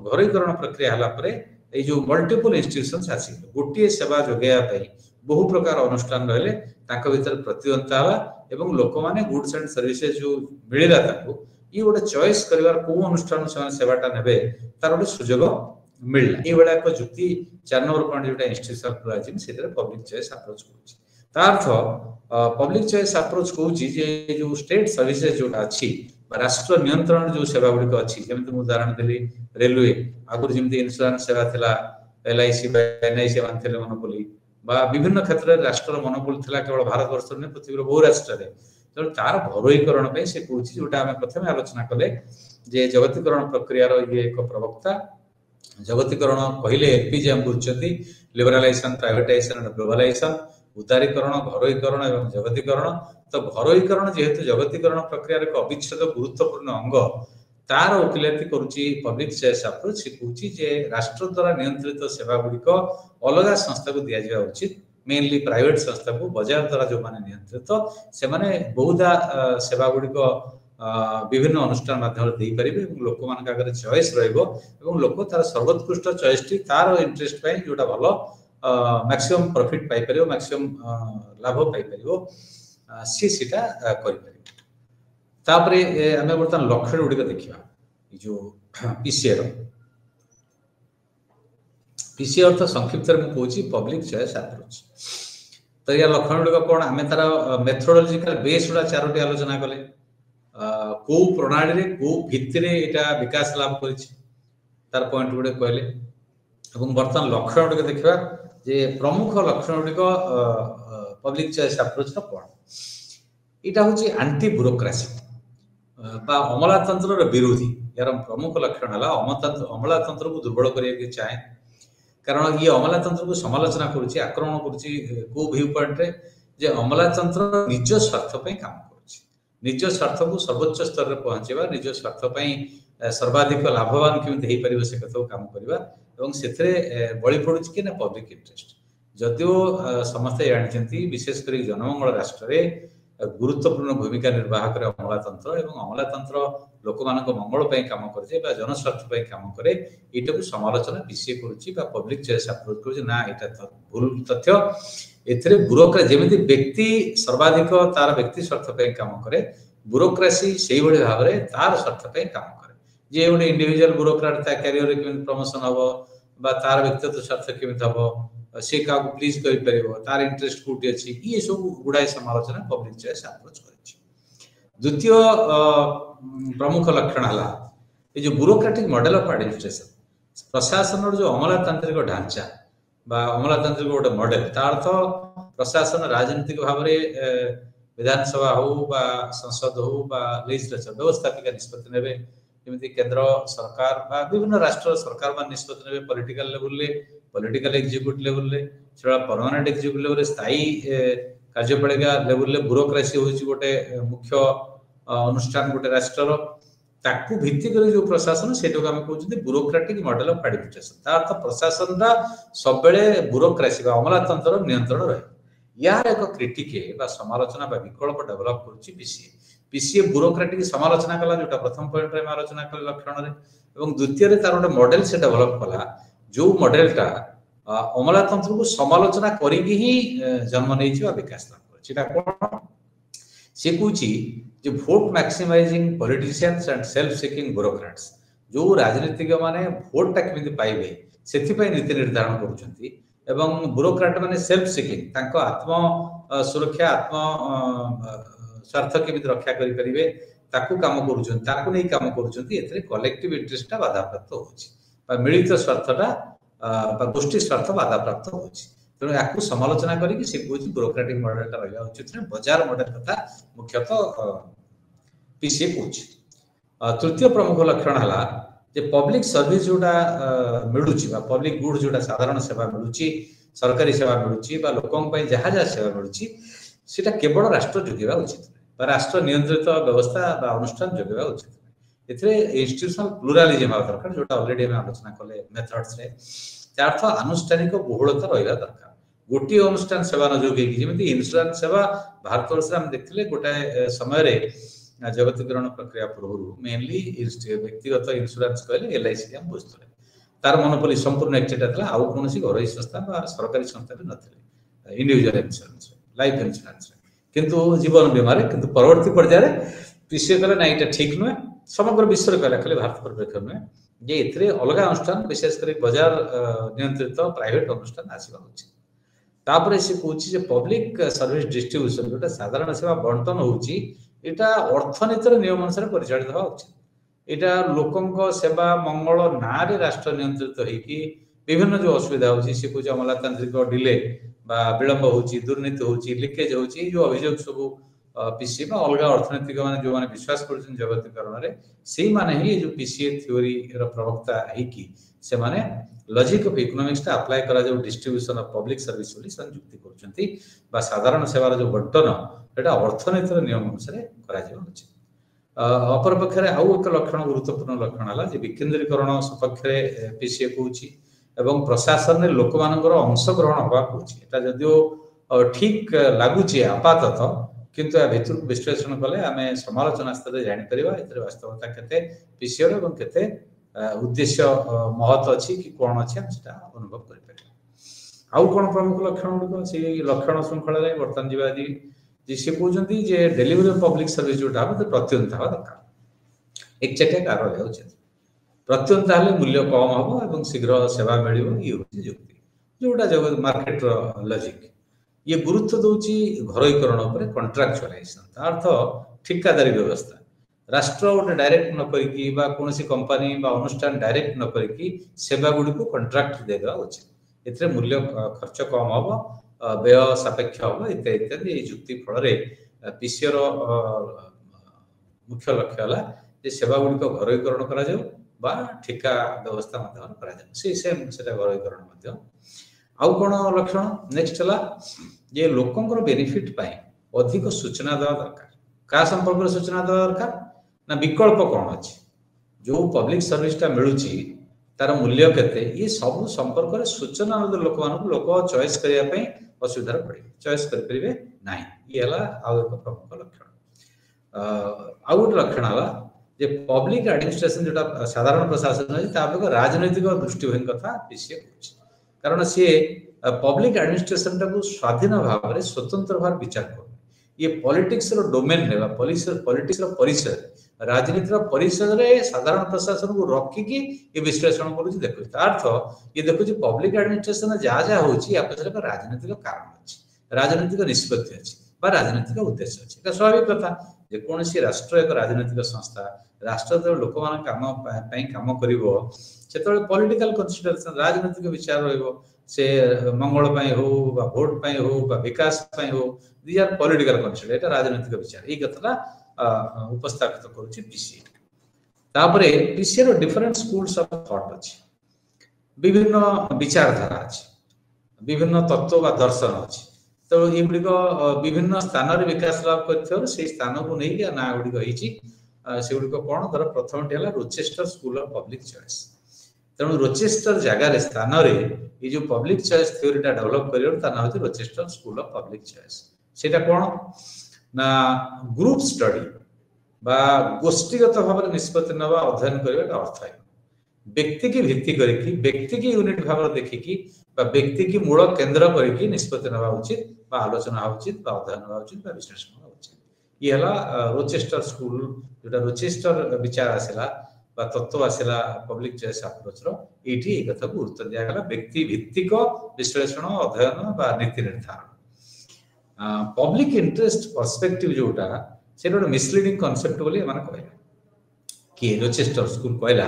ଘରୋଇକରଣ ପ୍ରକ୍ରିୟା ହେଲା ପରେ ଏଇ ଯୋଉ ମଲ୍ଟିପଲ ଇନଷ୍ଟିଟ୍ୟୁସନ ଆସିଲେ, ଗୋଟିଏ ସେବା ଯୋଗାଇବା ପାଇଁ ବହୁ ପ୍ରକାର ଅନୁଷ୍ଠାନ ରହିଲେ, ତାଙ୍କ ଭିତରେ ପ୍ରତିଦ୍ୱନ୍ଦିତା ହେଲା ଏବଂ ଲୋକମାନେ ଗୁଡ୍ସ ଆଣ୍ଡ ସର୍ଭିସେସ୍ ଯୋଉ ମିଳିଲା ତାଙ୍କୁ ये गोटे चॉइस करिवार को अनुष्ठान से सेवाटा नेबे तार गोटे सुजोग मिलला ये बडा को जुक्ति 4 नंबर पॉइंट जोटा इंस्टीट्यूशनल प्लुरालिज्म सेतरे पब्लिक चॉइस अप्रोच होची तार अर्थ पब्लिक चॉइस अप्रोच होची जे जो स्टेट सर्विसेज जोटा अछि राष्ट्र नियंत्रण जो सेवा गुडी अच्छी जमी उदाहरण देली रेलवे आगुरी जमी इन्शुरांस सेवा थिला एलआईसी एनआईसी मान मोनोपोली विभिन्न क्षेत्र में राष्ट्र मोनोपोली थिला केवल भारत वर्ष में पृथ्वी बहु राष्ट्र में तेणु तार घरोईकरण से कौन जोटा आम प्रथम आलोचना कले जे जगतीकरण प्रक्रियार ये एक प्रवक्ता जगतीकरण कहले एलपीजी हम बुझुछंती लिबरालाइजेशन प्राइवेटाइजेशन एंड ग्लोबलाइजेशन उदारीकरण घरोईकरण एवं जगतीकरण तो घरोईकरण जेहेतु जगतीकरण प्रक्रिया एक अविच्छेद गुरुत्वपूर्ण अंग तार वकिलाती करुच्ची पब्लिक चॉइस अप्रोच से कहूँ जे राष्ट्र द्वारा नियंत्रित सेवा गुड़िक अलग संस्था को दि जावा उचित मेनली प्राइवेट संस्था को बजार द्वारा जो माने नियंत्रित से माने बहुधा सेवा गुड़िक विभिन्न अनुष्ठान माध्यम दे पारे लोक मान आगे चॉइस रही लोक तार सर्वोत्कृष्ट चॉइस टी तार इंटरेस्ट जोटा भल मैक्सिमम प्रॉफिट पाई परियो मैक्सिमम लाभ पाई परियो सी सीटा करि परियो तापरे आमे बर्तमान लक्ष्य गुड़िक देखिबा जो पीसीआर तो संक्षिप्त में कहूँ पब्लिक चॉइस अप्रोच तो या लक्षण गुड़िक कौन आम तार मेथोडोलॉजिकल बेस गुड़ा 4टी आलोचना कले को प्रणाली को भित्ति यहाँ विकास लाभ कर तार पॉइंट गुड़े कहले बर्तमान लक्षण गुड़िक देखा जे प्रमुख लक्षण गुड़िक पब्लिक चॉइस अप्रोच कौन यहाँ हूँ आंटी ब्यूरोक्रेसी अमलातंत्र विरोधी यार प्रमुख लक्षण है अमलातंत्र को दुर्बल करने चाहे कारण ये अमलातंत्र को समालोचना करुच्ची आक्रमण करुच्ची को व्यू पॉइंट रे जे अमलातंत्र निज स्वार्थ पे काम करुच्ची निज स्वार्थ को सर्वोच्च स्तर में पहुंचेबा निज स्वार्थ पे सर्वाधिक लाभवान केमिति हेई परिबो से कथा काम करबा एवं सेथरे बळी पडुची कि ना पब्लिक इंटरेस्ट जदियो समस्त जानते विशेष कर जनमंगल राष्ट्र रे गुरुत्वपूर्ण भूमिका निर्वाह करे अमलातंत्र एवं अमलातंत्र लोक मान मंगल पे काम करे जनस्वार्थ पे काम करे एटा को समालोचना पीसीए करुच्ची पब्लिक चॉइस अप्रोच करुच्ची ना एटा भूल तथ्य एथरे ब्यूरोक्रेसी जेमिति व्यक्ति सर्वाधिक तार व्यक्ति स्वार्थ पे काम करे ब्यूरोक्रेसी सेही भली भाव रे तार स्वार्थ पे काम करे जे गोटे इंडिविजुअल ब्यूरोक्रेट ता कैरियर रे केमिति प्रमोशन हबो बा तार व्यक्तिगत स्वार्थ केमिति हबो से का प्लीज कर परिबो तार इंटरेस्ट कोटी अछि ये सब गुडाय समालोचना पब्लिक चॉइस अप्रोच करिछि द्वितीय प्रमुख लक्षण हला ये जो ब्यूरोक्रेटिक मॉडल ऑफ एडमिनिस्ट्रेशन प्रशासन जो अमलातांत्रिक ढांचा बा अमलातांत्रिक गोटे मॉडल तार अर्थ प्रशासन राजनीतिक भाव में विधानसभा हो बा संसद हो बा लेजिस्लेचर व्यवस्थापिका निष्पत्ति नेबे जेमिति केंद्र सरकार बा विभिन्न राष्ट्र सरकार मान निष्पत्ति नेबे पॉलिटिकल लेवल ले पॉलिटिकल एग्जीक्यूटिव लेवल ले छड़ा परमानेंट एग्जीक्यूटिव लेवल स्थायी कार्यपालिका लेवल ले ब्यूरोक्रेसी होची गोटे मुख्य अनुष्ठान गोटे राष्ट्र ताकू भित्ति कर जो प्रशासन सेटा को हम कहउछथि ब्यूरोक्रेटिक मॉडल ऑफ एडमिनिस्ट्रेशन ता अर्थ प्रशासन रा सब बेले ब्यूरोक्रेसी बा अमलातंत्र नियंत्रण रहे यार एक क्रिटिक बा समालोचना बा विकल्प डेवलप करूची पीसीए ब्यूरोक्रेटिक समालोचना कला जोटा प्रथम पॉइंट रे आलोचना कले लक्षण रे एवं द्वितीय रे तार गोटे मॉडल से डेवलप कला जो मॉडलटा अमलातंत्र को समालोचना करिकि ही जन्म नै छिवा विकास लाभ करछि ता कोन से कहूची जे vote maximizing politicians and self seeking bureaucrats जो राजनीतिक माने वोट टा केमिति पाइबे सेथि पय नीति निर्धारण करूछंती एवं ब्यूरोक्रेट माने सेल्फ सीकिंग तांको आत्म सुरक्षा आत्म स्वार्थ केमिति रक्षा करि परिबे ताकू काम करूछन ताकू नै काम करूछंती एथरे कलेक्टिव इंटरेस्ट ता बाधा प्राप्त होछि बा मिलित स्वार्थटा बा गोष्ठी स्वार्थ बाधा प्राप्त होछि तेणु या समालोचना करी से कहूँ ब्यूरोक्रेटिक मॉडल रहा उचित बजार मॉडल कथा मुख्यतः पीसीए कहूँ तृतीय प्रमुख लक्षण है जे पब्लिक सर्विस जोटा मिलूँ पब्लिक गुड जोटा साधारण सेवा मिलूँ सरकारी सेवा मिलूँ लोकों जहाँ जहाँ सेवा मिलूँ सीटा केवल राष्ट्र जोगेवा उचित राष्ट्र नियंत्रित व्यवस्था अनुष्ठान जोगेवा उचित इंस्टीट्यूशनल प्लुरालिज्म दरकार जोटा ऑलरेडी हम आलोचना कले मेथड्स रे अर्थ आनुष्ठानिक बहुलता रहा दरकार गोटे अनुष्ठान सेवा न जोगे जमी इन्शुरांस सेवा भारत वर्ष में देखते गोटे समय जगतीकरण प्रक्रिया पूर्व मेनली व्यक्तिगत इन्शुरांस कहले एलआईसी हम बुझे तार मोनोपोली संपूर्ण एक्चुअली आउ कौन घर संस्था सरकारी संस्था भी नथिले इंडिविजुअल इन्शुरांस लाइफ इन्शुरांस किंतु जीवन बीमा किंतु परवर्ती पर्यायर पीसीए कले ना ये ठीक नुहे समग्र विश्व कहला खाली भारत परिप्रेक्ष्य नुहे जे एथिरे अलग अनुष्ठान विशेषकर बजार नियंत्रित प्राइवेट अनुष्ठान आसवा होछि तापरे से कहूछि जे पब्लिक सर्विस डिस्ट्रीब्यूशन जोटा साधारण सेवा बंटन होछि एटा अर्थनीतिर नियम अनुसार परिचालित होवा उचित एटा लोकंक सेवा मंगल नारे राष्ट्र नियंत्रित होइकी विभिन्न जो असुविधा होछि से कुछ अमलातांत्रिक डिले बा विलंब होछि दुर्नीति होछि लीकेज होछि जो अभियोग सब पीसीए बा अलग अर्थनीतिक माने जो माने विश्वास करछन जगतीकरण रे सेही माने ही जो पीसीए थ्योरी रो प्रवक्ता हेकी से माने लॉजिक ऑफ इकोनॉमिक्स ता अप्लाई करा जो डिस्ट्रीब्यूशन ऑफ पब्लिक सर्विस बोली संयुक्ति करछंती बा साधारण सेवार जो बंटन एटा अर्थनीतिर नियम अनुसार करा जाय उचित अपर पक्षरे आउ एक लक्षण गुरुत्वपूर्ण लक्षण हला जे विकेंद्रीकरण सपक्षरे पीसीए कहूछि एवं प्रशासन ने लोक मानकर अंशग्रहण हवा कहूछि एटा जदियो ठीक लागुछि आपाततः किंतु या भितर विश्लेषण कले आमे समालोचना स्तर जानि परिबा एतरे वास्तवता केते पीसीए एवं केते उद्देश्य महत्व अछि कि कोन अछि हम सेटा अनुभव करि परिबा आउ कोन प्रमुख लक्षण गुड से लक्षण श्रृंखला रे वर्तमान जीवादी जे से कहउछंती जे डिलीवरी ऑफ पब्लिक सर्विस जोटा होते प्रत्यंत हवा दरकार एक चटे कार हे उचित प्रत्यंत हले मूल्य कम हबो एवं शीघ्र सेवा मिलिबो ई होछि युक्ति जोटा जगत मार्केट रो लॉजिक ये गुरुत्व दोची घरोईकरण उपरे कॉन्ट्रैक्चुअलाइजेशन अर्थ ठिकादारी व्यवस्था राष्ट्र गोटे डायरेक्ट न करिकी बा कोनोसी कंपनी बा अनुष्ठान डायरेक्ट न करिकी सेवा गुडी को कॉन्ट्रैक्ट दे देबा उचित एतरे मूल्य खर्च कम हबो व्यय सापेक्ष हबो इत्यादि इत्यादि ए युक्ति फल रे पीसीए रो मुख्य लक्ष्य हला जे सेवा गुडी को घरोईकरण करा जाऊ बा ठिका व्यवस्था माध्यम करा जाऊ से सेम सेटा घरोईकरण माध्यम आउ कोन लक्षण नेक्स्ट हला जे लोकंकर बेनिफिट पाए अधिक सूचना देवा दरकार का संपर्क रे सूचना देवा दरकार ना विकल्प कोन अछि जो पब्लिक सर्विस ता मिलुची तार मूल्य केते ये सब संपर्क रे सूचना न लोक मानको लोक चॉइस करिया पई असुविधा पड़े चॉइस कर परिबे नाही ये हला आउ एक प्रमुख लक्षण आउ एक लक्षण हला जे पब्लिक एडमिनिस्ट्रेशन जोटा साधारण प्रशासन अछि ता आपको राजनीतिक दृष्टिभंगी कथा पीसीए कहछि कारण से पब्लिक एडमिनिस्ट्रेशन को स्वाधीन भाव में स्वतंत्र भाव विचार कर ये पॉलिटिक्स रो डोमेन नेबा पॉलिटिक्स रो परिसर राजनीति रो परिसर रे साधारण प्रशासन को रखी की ये विश्लेषण करू देखु अर्थ ये देखु पब्लिक एडमिनिस्ट्रेशन जा जा होची या पछरे का राजनीतिक कारण अछि राजनीतिक निष्पत्ति अछि बा राजनीतिक उद्देश्य अछि का स्वाभाविक कथा जे कोनसी राष्ट्र एक राजनीतिक संस्था राष्ट्र तो लोक मान काम करिवो सेतबे पॉलिटिकल कंसीडरेशन राजनीतिक विचार रहइबो से मंगल पई हो बा वोट पई हो बा विकास पई हो दीज आर पॉलिटिकल कंसीडर एटा राजनीतिक विचार ए कथला उपस्थापित करूची पीसीए तापरे पीसीए रो डिफरेंट स्कूल्स ऑफ थॉट अछि विभिन्न विचारधारा अछि विभिन्न तत्व बा दर्शन अछि तो ए गुडी को विभिन्न स्थान रे विकास लाभ करथर से स्थान को नै या ना गुडी को हिची से गुडी को कोन धर प्रथम टेला Rochester school of public choice तेणु रोचेस्टर जगह रे स्थान रे ये जो पब्लिक चॉइस थ्योरी टा डेवलप करियो ता ना होती Rochester school of public choice सेटा कोन ना ग्रुप स्टडी बा गोष्ठीगत भाव रे निष्पत्ति नवा अध्ययन करबा अर्थ है व्यक्ति की भित्ति करिकी व्यक्ति की यूनिट भाव देखि की बा व्यक्ति की मूल केंद्र करिकी निष्पत्ति नवा उचित बा आलोचना उचित बा अध्ययन नवा उचित बा विश्लेषण उचित ये हला रोचेस्टर स्कूल जोटा रोचेस्टर विचार आसेला बा तत्व आसेला पब्लिक चॉइस अप्रोच रो एठी ए कथा गुरुत्व दिया गला व्यक्ति भित्तिक विश्लेषण अध्ययन बा नीति निर्धारण पब्लिक इंटरेस्ट पर्सपेक्टिव जोटा सेटा मिसलीडिंग कांसेप्ट बोली माने कहला कि रोचेस्टर स्कूल कहला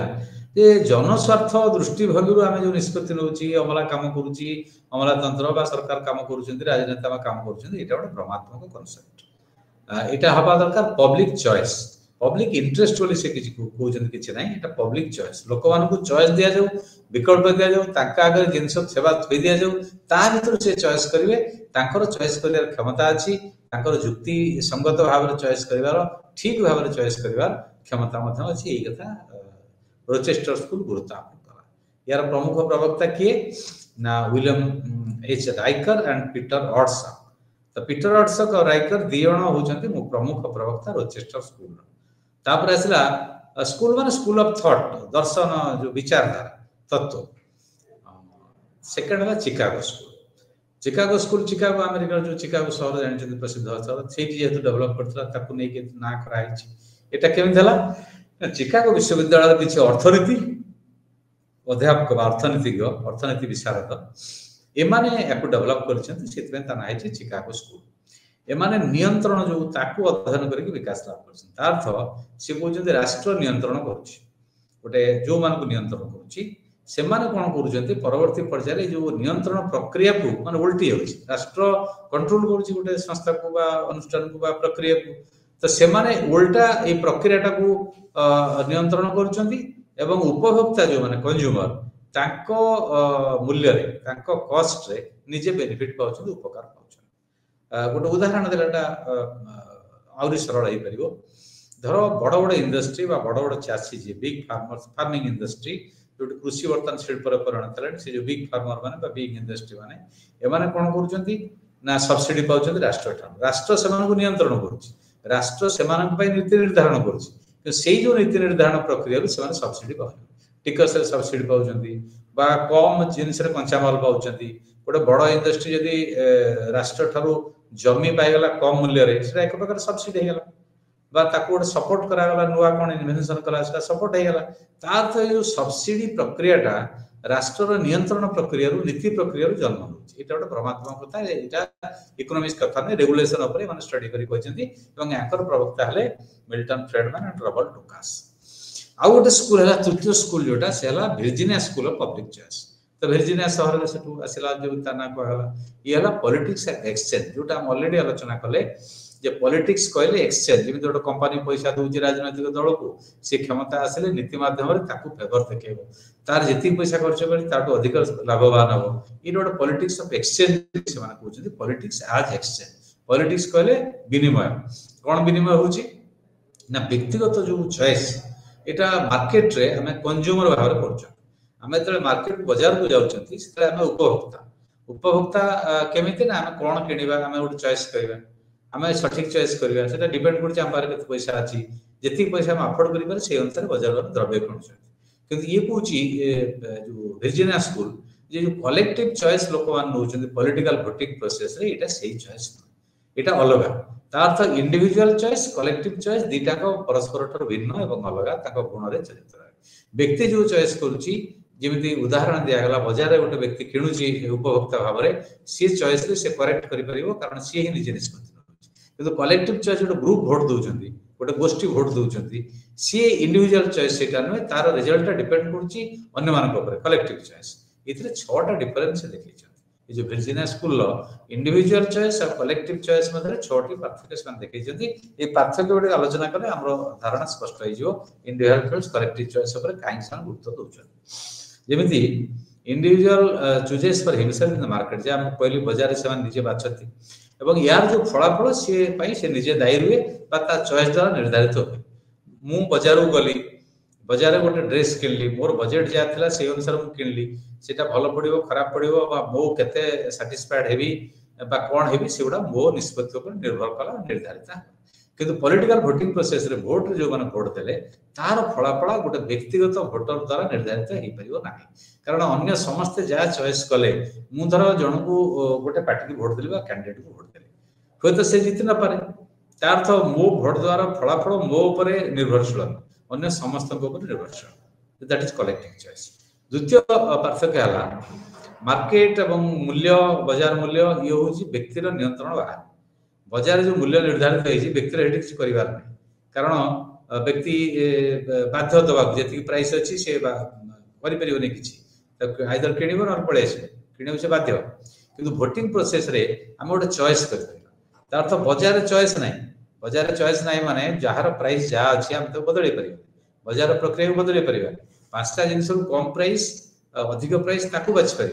जे जनस्वार्थ दृष्टिभंगी आम जो निष्पत्ति नौची अमला काम करुची अमलातंत्र बा सरकार काम करुचंती राजनेता काम करुचंती एटा गोटे भ्रमात्मक कांसेप्ट एटा हबा दरकार पब्लिक चॉइस पब्लिक इंटरेस्ट बोली से किछि कहउचंती किछि नाही एटा पब्लिक चॉइस लोक मान को चॉइस दिया जाऊ विकल्प दिया जाऊ ताका आगे जिंस सेवा थई दिया जाऊ ता भीतर से चॉइस करिवे तांकर चॉइस करिवार क्षमता अछि तांकर युक्ति संगत भाव रे चॉइस करिवार ठीक भाव रे चॉइस करिवार क्षमता मध्य अछि एई कथा रोचेस्टर स्कूल गुरुत्व कला यार प्रमुख प्रवक्ता किए ना William H Riker and Peter Ordeshook तो पीटर ऑड्सन और राइकर दी जण होचंती प्रमुख प्रवक्ता रोचेस्टर स्कूल तापर आसला स्कूल माने स्कूल ऑफ थॉट दर्शन जो विचारधारा तत्व सेकंड है चिकागो स्कूल चिकागो अमेरिका जो चिकागो शहर जानते प्रसिद्ध शहर से जेहेतु डेवलप करता ताकू नहीं के ना करा एटा केमि थला चिकागो विश्वविद्यालय किसी अर्थनीति अध्यापक अर्थनीतिज्ञ अर्थनीति विशारद एमाने याकू डेवलप कर चिकागो स्कूल एमाने नियंत्रण जो ताकू अध्ययन करके विकास लाभ कर सी कहते राष्ट्र नियंत्रण गोटे जो मान नियंत्रण कर परवर्ती पर्याय जो नियंत्रण प्रक्रिया को मान उल्टी हो राष्ट्र कंट्रोल कर संस्था को अनुष्ठान को प्रक्रिया को तो से उल्टा ये प्रक्रिया को नियंत्रण कर उपभोक्ता जो माने कंज्यूमर तांको मूल्य रे तांको कॉस्ट रे निजे बेनिफिट पाउछ उपकार पाउछ गोटे उदाहरण देलाटा आउरी सरल होई परिबो धरो बड़ बड़ इंडस्ट्री बा बड़ बड़ चासी जे बिग फार्मर्स फार्मिंग इंडस्ट्री जो कृषि वर्तन शिल्प रे परिणत हेलानी से जो बिग फार्मर माने बा बिग इंडस्ट्री माने एमाने कोन करूचंती ना सब्सिडी पाउचंती राष्ट्र सेमानकु नियंत्रण करूची राष्ट्र सेमानक पई नीति निर्धारण करूची तो से जो नीति निर्धारण प्रक्रिया से सब्सिडी पाऊँ टिकस सब्सिडी पाँच कम जिनस कंचामाल पाँच गोटे बड़ इंडस्ट्री जदि राष्ट्र ठारू जमी पाईगला कम मूल्य एक प्रकार सब्सिडी होगा गोटे सपोर्ट करागला नुआ कौन इन्वेंशन कला सपोर्ट होगा तो जो सब्सिडी प्रक्रियाटा राष्ट्र नियंत्रण प्रक्रिया नीति प्रक्रिया जन्म होता गोटे भ्रमात्मक कथा यहाँ इकोनॉमिक्स कथा नहीं रेगुलेशन उपर माने स्टडी कर प्रवक्ता हेले Milton Friedmann and Robert Lucas आउ गोटे स्कूल है तृतीय स्कूल जोटा से Virginia school of public choice तो वर्जीनिया शहर में सेठू आसला जो ता कहला ये पॉलिटिक्स एक्सचेंज जोटा हम ऑलरेडी आलोचना कले जे पॉलिटिक्स कहले एक्सचेंज जमी गोटे कंपनी पैसा दूसरी राजनैतिक दल को सी क्षमता आसिले नीति माध्यम फेवर देखो तार जी पैसा खर्च कर अधिक लाभवान हम ये गोटे पॉलिटिक्स ऑफ एक्सचेंज से कहते पॉलिटिक्स आज एक्सचेंज पॉलिटिक्स कहले विनिमय कौन विनिमय होची ना व्यक्तिगत जो चॉइस एटा मार्केट रे हमें कंज्यूमर भाव में कर आम जो मार्केट बाजार को जाऊँगी से उपभोक्ता उपभोक्ता केमिति ना आम कौन किणवा आम गोटे चॉइस करवा आम सठिक चॉइस करवा से डिपेंड कर पाखे पैसा अच्छी जी पैसा हम अफोर्ड कर से अनुसार बाजार द्रव्य किणुच्च कि ये कौन जो वर्जीनिया स्कूल जो कलेक्टिव चॉइस लोक मैंने पॉलिटिकल वोटिंग प्रोसेस रे एटा सही चॉइस एटा अलग तार इंडिविजुअल चॉइस कलेक्टिव चॉइस दीटा परस्पर भिन्न और अलग गुण में चरित्र व्यक्ति जो चॉइस करुच्ची जमी उदाहरण दिगला बजार गोटे व्यक्ति किणुची उपभोक्ता भाव में सी चॉइस से करेक्ट कर कारण सी ही निजे निष्पत्ति कि कलेक्टिव चॉइस गोटे ग्रुप भोट दौरान गोटे गोष्ठी भोट दौरान सी इंडिविजुअल चॉइस से नुहे तार रिजल्ट डिपेंड कर कलेक्टिव चॉइस ये 6टा डिफरेन्स देखते जो वर्जीनिया स्कूल इंडिविजुअल चॉइस और कलेक्टिव चॉइस मध्य 6टी पार्थक्य देखते ये पार्थक्य गोटे आलोचना कले आम धारणा स्पष्ट हो इंडिविजुअल चॉइस कलेक्टिव चॉइस कहीं गुरुत्व दौरान जमी individual chooses for himself in the market जे हम कहली बाजार से निजे बाछती एवं यार जो फलाफल से निजे दायी रुए चॉइस द्वारा निर्धारित हुए मु बाजार को गली बाजार गोटे ड्रेस किनली मोर बजेट जहाँ था से अनुसार मुझे किनली सेटा भल पड़ो खराब पड़ो मो केते सैटिस्फाइड हेबी कौन हेबी से गुड़ा मो निष्पत्ति पर निर्भर कला निर्धारित किंतु पॉलिटिकल वोटिंग प्रोसेस रे वोट जो मैंने भोट देले तार फलाफल गोटे व्यक्तिगत भोटर द्वारा निर्धारित हो पारिबो नाही कारण अन्य समस्ते जहाँ चॉइस कले मु धर जन को गोटे पार्टी की भोट देली कैंडिडेट को भोट देली हुए तो से जीति न पारे तार अर्थ मो भोट द्वारा फलाफल मो ऊपर निर्भरशील अन्य समस्त निर्भरशील दैट इज कलेक्टिव चॉइस द्वितीय पार्थक्य है मार्केट एवं मूल्य बाजार मूल्य ये हूँ व्यक्तिर नियंत्रण बाहर बाजार जो मूल्य निर्धारित होती व्यक्तिर किसी कर कारण व्यक्ति बाध्य दवा जी प्राइस अच्छी से करें कि आइदर किण ना पलि आस कि से बाध्य कि भोटिंग प्रोसेस रे आम गोटे चॉइस कर अर्थ बाजार चॉइस ना बाजार चॉइस ना माने जार प्राइस जहाँ अच्छी आम तो बदल पार बाजार प्रक्रिया को बदल पार 5टा जिन कम प्राइस अधिक प्राइस बाछि पार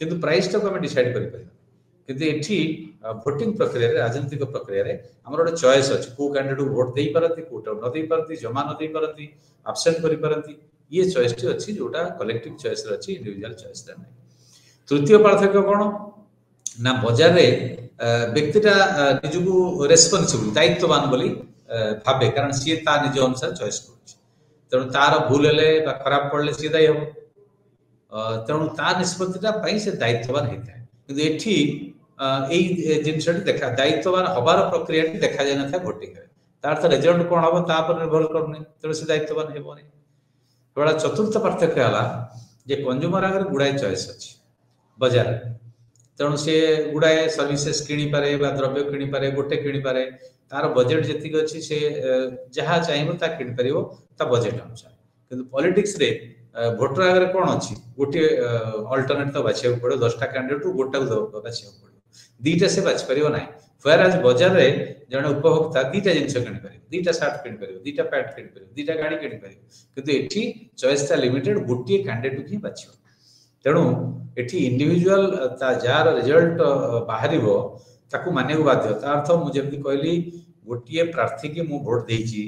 कि प्राइस टाक आम डिसाइड कर किंतु भोटिंग प्रक्रिया राजनीतिक प्रक्रिया आम गोटे चॉइस अच्छी कौ कैंडिडेट को भोट दे पारती कौटा न दे पारती जमा न दे पारती आबसेंट कर पारती ये चॉइस टी अच्छी जोटा कलेक्टिव चॉइस अच्छी इंडिविजुअल चॉइस नहीं तृतीय पार्थक्य कौन ना बाजार व्यक्तिटा निजक रेस्पन्सिबल दायित्ववान बोली भावे कारण सी ता निज अनुसार चॉइस कर तेणु तार भूल हेले खराब पड़े सी दायी हम तेणु ता निष्पत्तिटा से दायित्ववान होता है कि एठी जिनस देखा दायित्ववान हबार प्रक्रिया देखा जाए ना भोटिंग तार तो रिजल्ट कौन हम तापर निर्भर करनी तेणु से दायित्ववान हेबनी एबा चतुर्थ पार्थक्य है जे कंज्यूमर आगे गुड़ाए चॉइस अच्छी बजार तेणु सी गुड़ाए सर्विसेस किणी पारे द्रव्य किणी पारे गोटे किणी पारे तार बजेट जी अच्छी से जहाँ चाहिए ता किणी पारिबो ता बजेट अनुसार किंतु पॉलिटिक्स रे भोटर आगे कौन अच्छी गोटे अल्टरनेट तो बाछिया पड़ो 10टा कैंडिडेट गोटा बाछिया पड़ो दीटा से बाछि पारिबो नाही फेर आज बाजार रे जने उपभोक्ता दीटा जिंस किणी पारिबो दीटा शर्ट किणी पारिबो दीटा पैंट किणी पारिबो दीटा गाड़ी किणी पारिबो किंतु एठी चॉइस ता लिमिटेड गोटे कैंडिडेट ही बाछियो तेणु एठी इंडिविजुअल ता जार रिजल्ट बाहरिबो ताकू माने बाध्य ता अर्थ मु जेमति कहली गोटे प्रार्थी के मु वोट देछि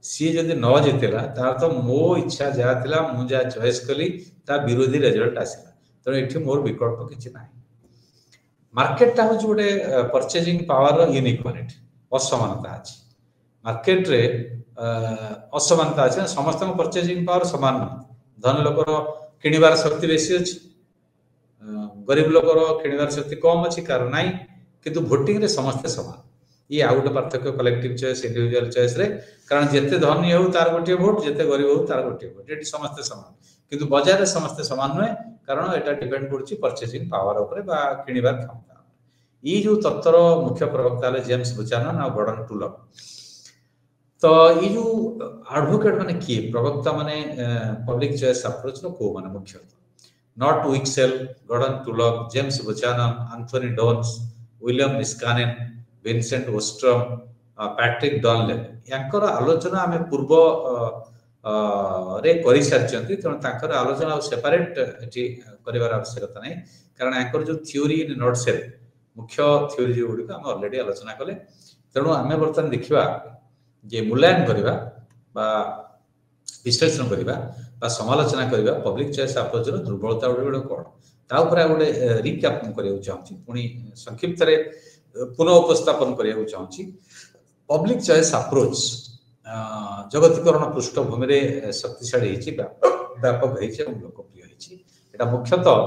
सी जदि न जितेला ता अर्थ मो इच्छा जहा थिला मु जा चॉइस कली ता विरोधी रिजल्ट आसिला तेणु एठी मोर विकल्प किछि नाही मार्केट ता होछ गोटे परचेजिंग पावर इनइक्वालिटी असमानता अछि मार्केट रे असमानता अछि समस्त परचेजिंग पावर समान धन लोकर किणिबार शक्ति बेसी अछि गरीब लोकर किणिबार शक्ति कम अछि कारण नाही किंतु वोटिंग रे समस्त समान ये आउ गोटे पार्थक्य कलेक्टिव चॉइस इंडिविजुअल चॉइस रे कारण जेते धनी हो तार गोटे वोट जेते गरीब हो तार गोटे वोट एटी समस्त समान किंतु बाजार रे समस्त समान नय कारण एटा डिपेंड करछि परचेजिंग पावर ऊपर बा किणिबार क्षमता ई जो तत्तर मुख्य प्रवक्ता ले जेम्स बुचानन आ गॉर्डन टुलॉक तो ये जो एडवोकेट माने किए प्रवक्ता माने पब्लिक चॉइस अप्रोच रो को माने मुख्य Knut Wicksell Gordon Tullock James Buchanan Anthony Downs William Niskanen Vincent Ostrom Patrick Dunleavy यांकर आलोचना आमे पूर्व रे करि सारचंती तेणु तांकर आलोचना सेपरेट एटी करिवार आवश्यकता नै कारण यांकर जो थ्योरी इन नॉट सेल मुख्य थ्योरी जो गुडी हम ऑलरेडी आलोचना कले तेणु आमे वर्तमान देखिबा जे मूल्यांकन करिबा बा विश्लेषण करिबा बा समालोचना करिबा पब्लिक चॉइस अप्रोच रो दुर्बलता गुडी कोन ता ऊपर गोटे रिकैप करियो चाहूची पुनी संक्षिप्त रे पुनः उपस्थापन करियो चाहूची पब्लिक चॉइस अप्रोच जगतीकरण पृष्ठभूमि रे शक्तिशाली हिची व्यापक हिची और लोकप्रिय हिची एटा मुख्यतः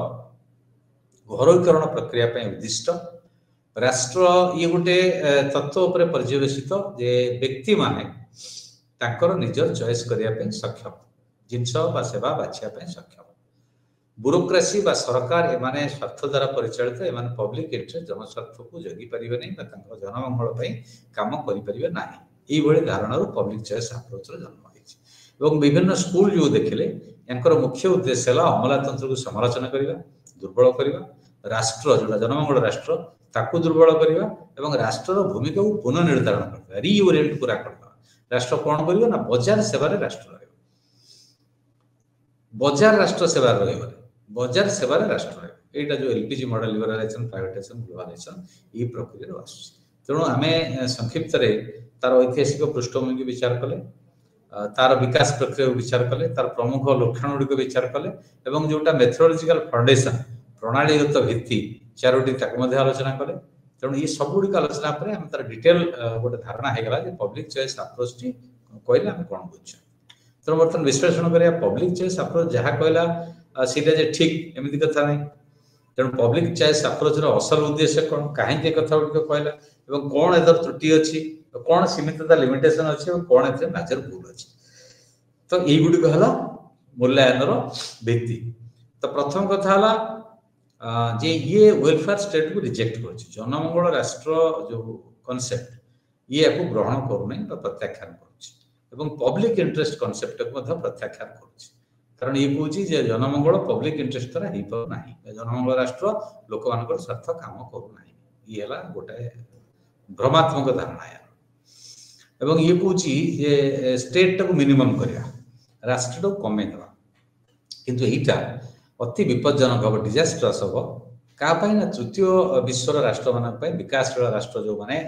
घरोईकरण प्रक्रिया पे उद्दिष्ट राष्ट्र ये गोटे तत्व उपरे पर्यवेसित जे व्यक्ति माने तांकर निजर चॉइस करिया पे सक्षम जिनस बा सेवा बाछिया पे सक्षम ब्यूरोक्रेसी बा सरकार एमाने स्वार्थ द्वारा परिचालित एमाने पब्लिक इंटरेस्ट जनस्वार्थ को जगी परिबे नै बा तांकर जनमंगल पई काम करि परिबे नाही एई भली धारणा रो पब्लिक चॉइस अप्रोच रो जन्म होइछि एवं विभिन्न स्कूल जो देखिले यांकर मुख्य उद्देश्य हला अमलातंत्र को समालोचना करिबा दुर्बल करिबा राष्ट्र जोड़ा जनमंगल राष्ट्र ताकू दुर्बल करिबा एवं राष्ट्र रो भूमिका को पुनः निर्धारण करबा रीओरिएंट पूरा करबा राष्ट्र कोन करिबो ना बाजार सेवा रे राष्ट्र रहबो बाजार राष्ट्र सेवा रहबो बाजार सेवा रे राष्ट्र रहबो एटा जो LPG model liberalisation privatisation globalisation ई प्रक्रिया रो आसु तेणु आमे संक्षिप्त रे तार ऐतिहासिक पृष्ठभूमि के विचार कले तार विकास प्रक्रिया को विचार कले तार प्रमुख लक्षण गुडी को विचार कले एवं जोटा मेथोडोलॉजिकल फाउंडेशन प्रणालीगत भित्ति चारोटी ताक मध्ये आलोचना कले तेणु ये सब गुडी आलोचना परे हम तार डिटेल गोटे धारणा हे गला जे पब्लिक चॉइस अप्रोच टी कहले हम कोन बुझछ तेणु बर्तन विश्लेषण करिया पब्लिक चॉइस अप्रोच जहा कहला सीधा जे ठीक एमिति कथा नै तेणु पब्लिक चॉइस अप्रोच रो असल उद्देश्य कोन काहे जे कथा गुडी कहला एवं कोन एदर त्रुटि अछि कोन सीमितता लिमिटेशन अछि और कोन एते मेजर भूल अछि तो एई गुडी कहला मूल्यांकन रो भित्ति तो प्रथम कथा हला जे ये वेलफेयर स्टेट को रिजेक्ट करछि जनमंगल राष्ट्र जो कांसेप्ट ये को ग्रहण करू नै बा प्रत्याख्यान करछि एवं पब्लिक इंटरेस्ट कांसेप्ट को मध्ये प्रत्याख्यान करछि कारण ये कहछि जे जनमंगल पब्लिक इंटरेस्ट तरा ही पर नाही जनमंगल राष्ट्र लोक मानकर स्वार्थ काम करू नाही ये हला गोटे भ्रमात्मक धारणा है एवं ये कहछि जे स्टेट को मिनिमम करिया राष्ट्र को कमे देबा किंतु एटा अति विपज्जनक हम डिजास्टर्स हम क्या ना तृतीय विश्वर राष्ट्र मान विकासशील राष्ट्र जो माने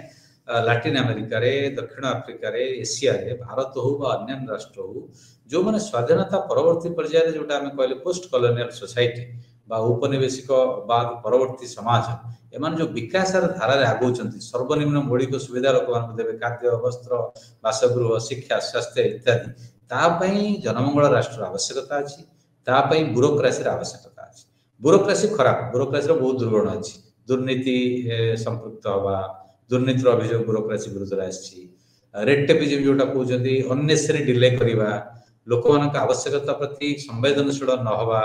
लैटिन अमेरिका रे दक्षिण आफ्रिका रे एशिया रे भारत हो बा अन्य राष्ट्र हो जो माने स्वाधीनता परवर्ती पर्याय जोटा आम कहले पोस्ट कॉलोनियल सोसाइटी बा उपनिवेशिक बाद परवर्ती समाज एमान जो विकास धारा रे आगौचंती सर्वनिम्न मौलिक सुविधा लोक मान देबे खाद्य वस्त्र बासगृह शिक्षा स्वास्थ्य इत्यादि ता पई जनमंगल राष्ट्र आवश्यकता अछि ता पई ब्यूरोक्रेसी रा आवश्यकता अछि ब्यूरोक्रेसी खराब ब्यूरोक्रेसी रो बहुत दुर्गुण अछि दुर्नीति संपृक्त हवा दुर्नीतिर अभियोग ब्यूरोक्रेसी विरुद्ध आछि रेड टेपिज्म जोटा कहते अननेसेसरी डिले करवा लोक मान आवश्यकता प्रति संवेदनशील न हवा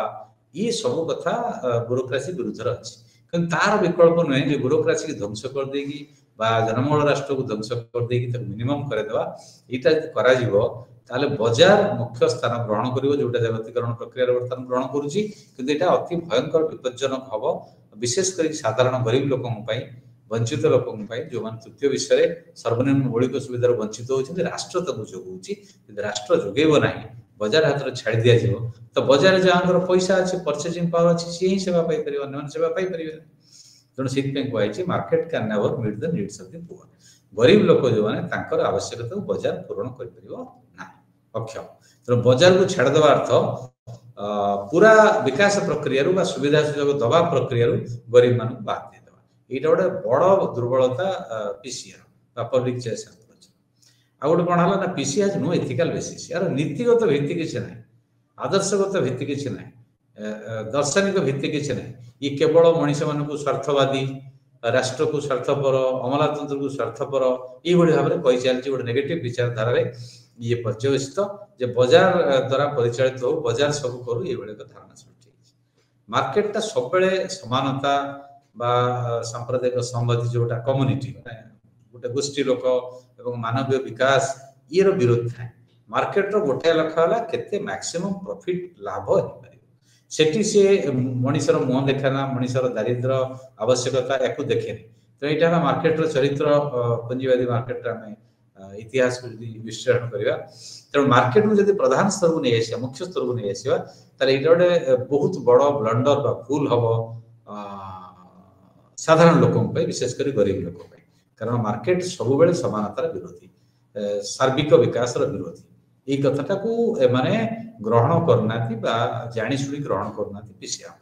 ये सब कथा ब्यूरोक्रेसी विरुद्ध अच्छी कि तार विकल्प नुहे जे ब्यूरोक्रेसी की ध्वंस कर देगी जनमूल राष्ट्र को ध्वंस कर देगी मिनिमम करदेवा यहाँ करा ताले बाजार मुख्य स्थान ग्रहण करिवो जोटा जागतिकरण प्रक्रिया बर्तमान ग्रहण करुच्ची किंतु एटा अति भयंकर विपज्जनक हबो विशेष कर साधारण गरीब लोकों पई वंचित लोकों पई जो मान तृतीय विषय सर्वनिम्न मौलिक सुविधार वंचित होउछन्ति राष्ट्र तक जोगुची किंतु राष्ट्र जोगेबो नाही बाजार हाथ रे छाड़ी दिया जीवो तो बाजार जहाँकर पैसा अच्छे परचेजिंग पावर अच्छे सी ही सेवा पाई परिबो अन्य सेवा पाई परिबे तेणु से कहै market can never meet the needs of the poor गरीब लोक जो माने तांकर आवश्यकता बाजार पूरण कर परिबो ना अक्षम तेणु बाजार को छाड़ देवा अर्थ पूरा विकास प्रक्रिया रू सुविधा सुजोग दवा प्रक्रिया गरीब मान बाद देदेवा यहाँ गोटे बड़ दुर्बलता पीसीआर पब्लिक चॉइस एप्रोच आ गोटे कौन है ना PC has no ethical basis यार नीतिगत भित्ति किसी ना आदर्शगत भित्ति किसी ना दार्शनिक भित्ति किसी ना ये केवल मनीष मान को स्वार्थवादी राष्ट्र को स्वार्थपर अमलातंत्र को स्वार्थपर ये भाव में कही चलती गोटे नेगेटिव विचारधारा ये पर्यवेसित जे बाजार द्वारा परिचालित हो बाजार सब करू ये धारणा सृष्टि मार्केटा सब समानता बा सांप्रदायिक संहति जोटा कम्युनिटी गोटे गोष्ठी लोक मानवीय विकास ये विरोध थाए मार्केट गोटे लक्ष्य है केते मैक्सिमम प्रॉफिट लाभ हो पारे सेठी से मनीषर मुह देखाना मनीषर दारिद्र आवश्यकता या देखे तो यहाँ मार्केट चरित्र पुंजीवादी मार्केट आम इतिहास को विश्लेषण करवा तेणु मार्केट में जब प्रधान स्तर को नहीं आसा मुख्य स्तर को नहीं आसा ताले ये गोटे बहुत बड़ ब्लंडर बा भूल हम साधारण लोकों विशेषकर गरीब लोक कारण मार्केट सब बेले समानतार विरोधी सार्विक विकास विरोधी ये कथाटा को माने ग्रहण करना जाशुणी ग्रहण करना पीसीआर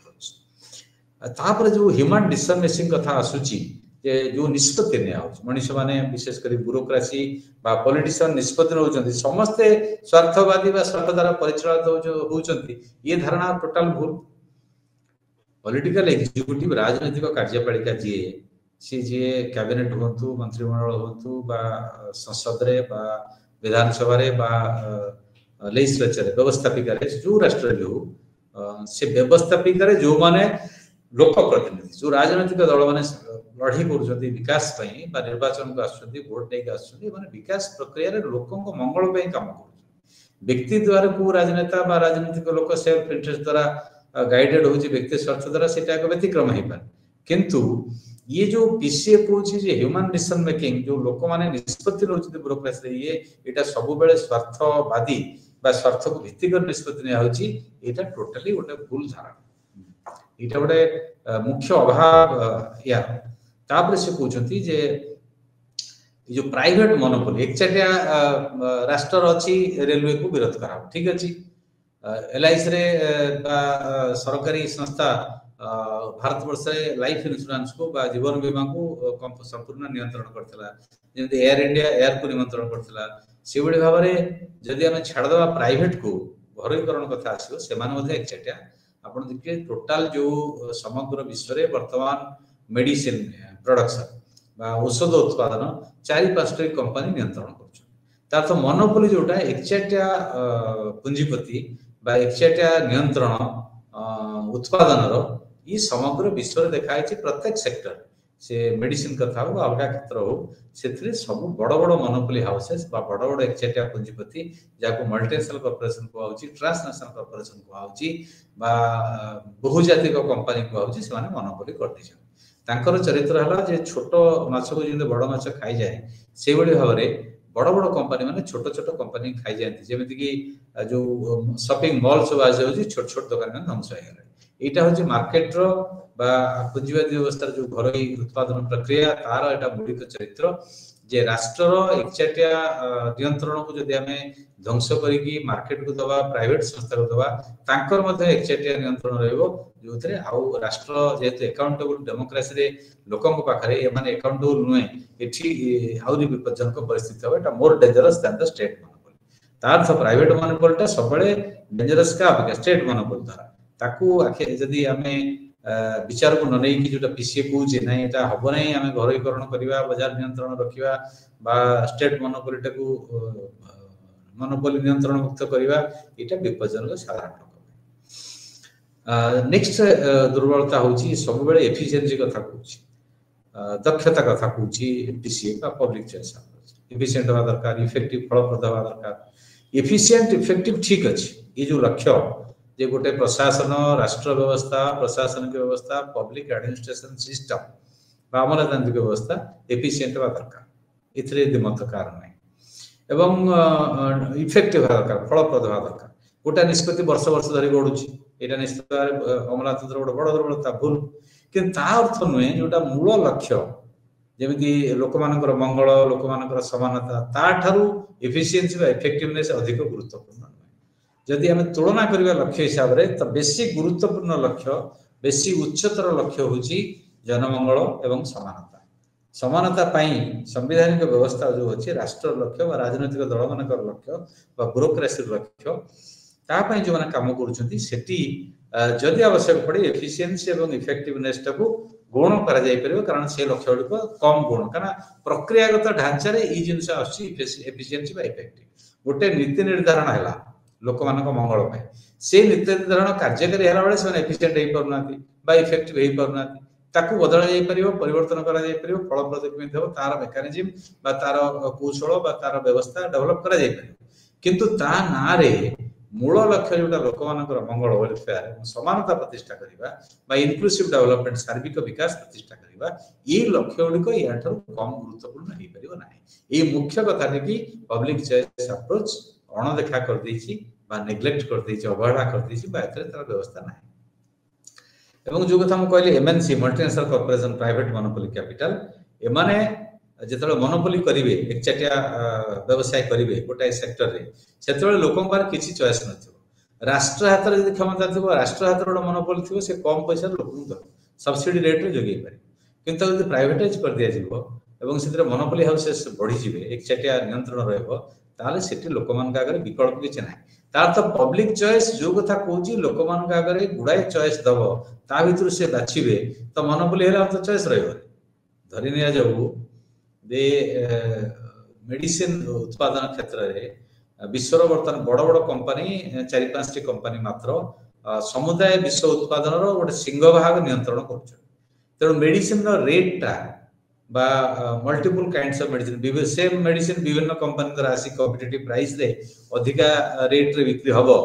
जो ह्यूमन डिसीजन मेकिंग कथा आसूची जो निष्पत्ति निया मनीष माने विशेषकर ब्यूरोक्रेसी पॉलिटिशियन निष्पत्ति नौकरी समस्ते स्वार्थवादी स्वार्थ द्वारा परिचालित होती ये धारणा टोटाल भूल पॉलिटिकल एग्जीक्यूटिव राजनैतिक कार्यपालिका जी कैबिनेट हूँ मंत्रिमंडल हूँ संसद रे विधानसभा लेजिस्लेचर व्यवस्थापिका जो राष्ट्र भी हो से व्यवस्थापिका जो माने लोक प्रतिनिधि जो राजनैतिक दल मैंने लड़ाई कर विकास निर्वाचन को आसुच्च भोट नहीं आसुच्च विकास प्रक्रिया लोकों मंगल काम कर व्यक्ति द्वारा को राजनेता राजनीतिक लोक सेल्फ इंटरेस्ट द्वारा गाइडेड हो व्यक्ति स्वार्थ द्वारा से व्यतिक्रम हो पाए किंतु ये जो पीसीए कहूँ ह्यूमन डिसीजन मेकिंग जो लोक मैंने निष्पत्ति नौकरी ब्यूरोक्रेसी ये यहाँ सब बेले स्वार्थवादी स्वार्थ को भित्तिक निष्पत्ति निया टोटाली गोटे भूल धारणा यहाँ गोटे मुख्य अभाव यार से कहते जे जो प्राइवेट मोनोपोली एकचाटिया राष्ट्र अच्छी रेलवे को विरोध करा ठीक अच्छी एलआईसी रे सरकारी संस्था भारत वर्ष लाइफ इंश्योरेंस को जीवन बीमा को संपूर्ण नियंत्रण करथिला जेमति एयर इंडिया एयर को नियंत्रण करथिला से बड़ी भाव में जदि आम छाड़देवा प्राइवेट को घरोईकरण कथा आसो से एकचाटिया आप देखिए टोटाल जो समग्र विश्व में वर्तमान मेडिसिन प्रोडक्शन औषध उत्पादन 4-5 कंपनी नियंत्रण कर मोनोपोली जोटा एकचाटिया पुंजीपति एकचाटिया नियंत्रण उत्पादन ये समग्र विश्व में देखाई प्रत्येक सेक्टर से मेडिसिन कथा हो अलग क्षेत्र हो से सब बड़ बड़ मोनोपोली हाउसेस बड़ बड़ एकचाटिया पुंजीपति जहाँ मल्टीनेशनल कॉर्पोरेशन कहूँ ट्रांसनेशनल कॉर्पोरेशन कहूँ बहुजातिक कंपनी कहूँ से मोनोपोली कर चरित्र है छोट माछ को जो बड़ माछ खाई जाए से भाव में बड़ बड़ कंपनी मैंने छोट छोट कंपनी खाई जाती जमीक जो शॉपिंग मॉल सब आज छोट छोट दुकान ध्वंस हो यहाँ हूँ मार्केट्र पुंजीवादी व्यवस्था जो घरोई उत्पादन प्रक्रिया तार यहाँ मौलिक चरित्र जे राष्ट्र एकचाटिया नियंत्रण को जब आम ध्वंस करके मार्केट को दवा प्राइवेट संस्था को दवा एकचाटिया नियंत्रण रो आउ राष्ट्र जेहेतु एकाउंटेबल डेमोक्रेसी लोकों पाखे एकाउंटेबल नुहे ये आहरी विपज्जनक परिस्थिति हम मोर dangerous than the state monopoly तार प्राइवेट मोनोपोलीटा सब डेंजरस का स्टेट मोनोपोली द्वारा ताकू आखे जदि आम विचार को न नहीं कि जोटा पीसीए कहूँ ना यहाँ हम ना आम घरोईकरण करवा बजार नियंत्रण रखा बा स्टेट मोनोपोली को मोनोपोली नियंत्रण मुक्त करवा यहाँ विपज्जनक साधारण नेक्स्ट दुर्बलता हूँ सब बेले एफिशिएंसी कथा कहूँ दक्षता कथा कहूँ पीसीए का पब्लिक चॉइस एफिशिएंट हवा दरकार इफेक्टिव फलप्रद हवा दरकार एफिशिएंट इफेक्टिव ठीक अच्छे ये जो लक्ष्य जे गोटे प्रशासन राष्ट्र व्यवस्था प्रशासनिक व्यवस्था पब्लिक एडमिनिस्ट्रेशन सिस्टम आमलातांत्रिक व्यवस्था एफिशिएंट हवा दरकार इतरे मत कारण नहीं एवं इफेक्टिव हवा दरकार फलप्रद हवा दरकार गोटा निष्पत्ति वर्ष वर्ष धरी गढ़ुची यहाँ निश्चित भाव अमलातंत्र गोटे बड़ दुर्बलता भूल कि अर्थ नुहे जोटा मूल लक्ष्य जमी लोक मानकर मंगल लोक मानकर समानता ताठारू एफिशिएंसी इफेक्टिवनेस अधिक गुरुत्वपूर्ण जदि आम तुलना करवा लक्ष्य हिसाब से तो बेसी गुरुत्वपूर्ण लक्ष्य बेसी उच्चतर लक्ष्य हूँ जनमंगल एवं समानता समानता संवैधानिक व्यवस्था जो अच्छे राष्ट्र लक्ष्य राजनैतिक दल मान लक्ष्य ब्यूरोक्रेसी लक्ष्य तापाई जो मैंने काम करुँच आवश्यक पड़े एफिशिएंसी और इफेक्टिवनेस टाक गुण कर कारण से लक्ष्य गुड़िक कम गुण कारण प्रक्रियागत ढांचा ये जिनस एफिशिएंसी इफेक्टिव गोटे नीति निर्धारण है लोक मान मंगल से नीति निर्धारण कार्यकारी है बेले से एफिशिएंट हो पारना इफेक्टिव हो पारना ताकू बदल परिवर्तन कर फलप्रद केमी हम तार मेकानिजम तार कौशल तार व्यवस्था डेभलप कर किंतु ता ना रे मूल लक्ष्य जोटा लोक मान मंगल वेलफेयर समानता प्रतिष्ठा करवा इनक्लूसिव डेवलपमेंट सार्विक विकास प्रतिष्ठा करवा ये लक्ष्य गुड़िक या कम गुरुत्वपूर्ण हो पार ना ये मुख्य कथा कि पब्लिक चॉइस अप्रोच अणदेखा कर नेग्लेक्ट कर अवहेला कर व्यवस्था ना एवं जो कथा मुझे कहली MNC multinational corporation private monopoly capital एमाने जिते मोनोपोली करेंगे एकचाटिया व्यवसाय करेंगे गोटाए सेक्टर रे से लोक किसी चॉइस न राष्ट्र हाथ में क्षमता थी राष्ट्र हाथ गोटे मोनोपोली थी से कम पैसा लोक सब्सिडी रेट रे जोगे पारे किंतु जब प्राइवेटाइज कर दिया एवं से मोनोपोली हाउसेस बढ़ीजे एकचाटिया नियंत्रण रहा से लोक मान आगे विकल्प किसी ना तार तो पब्लिक चॉइस जो कथा कहूँ लोक मान आगे गुड़ाए चॉइस दब ता भर से बाछे तो मोनोपोली है तो चॉइस रही नि जाऊ दे मेडिसिन उत्पादन क्षेत्र में विश्वर बर्तमान बड़ बड़ कंपनी 4-5 टी कंपनी मात्र समुदाय विश्व उत्पादन गोटे सिंह भाग नियंत्रण कर मेडिसिन रेटा multiple kinds of medicine same medicine विभिन्न कंपनी द्वारा आसी कॉम्पिटिटिव प्राइस रे अधिका रेट रे बिक्री हबो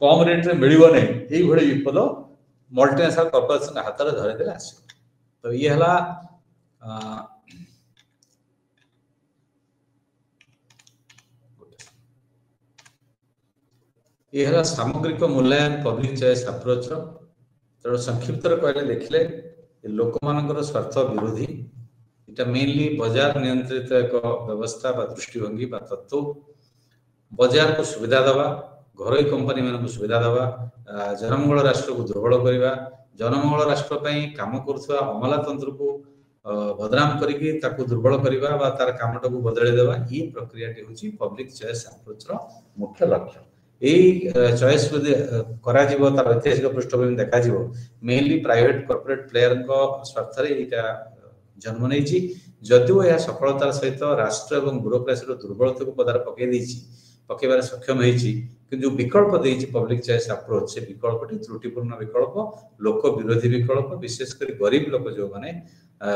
कम रेट रे मिलिबो नै एई भଳି विपद मल्टीनेशनल कॉर्पोरेशन हाथ रे धरे देला आसी तो ये हला यह सामग्रिक मूल्यांकन पब्लिक चॉइस अप्रोच तेणु संक्षिप्त कहले देखिले लोक मानकर स्वार्थ विरोधी इटा मेनली बाजार नियंत्रित एक व्यवस्था दृष्टिभंगी तत्व बाजार को सुविधा दवा घरोई कंपनी मान सुविधा दवा जनमंगल राष्ट्र को दुर्बल करवा जनमंगल राष्ट्र काम करुवा अमलातंत्र को बदनाम करके दुर्बल करवा तार कामटा को बदल देवा ये प्रक्रिया हूँ पब्लिक चॉइस अप्रोच मुख्य लक्ष्य यही चॉइस तार ऐतिहासिक पृष्ठभूमि देखा मेनली प्राइवेट कॉर्पोरेट प्लेयर स्वार्थ जन्म नहीं जदिव यह सफलतार सहित राष्ट्र और ब्यूरोक्रेसी दुर्बलता को पदार पकड़ सक्षम हो विकल्प देती पब्लिक चॉइस अप्रोच से विकल्प त्रुटिपूर्ण विकल्प लोक विरोधी विकल्प विशेषकर गरीब लोक जो मैंने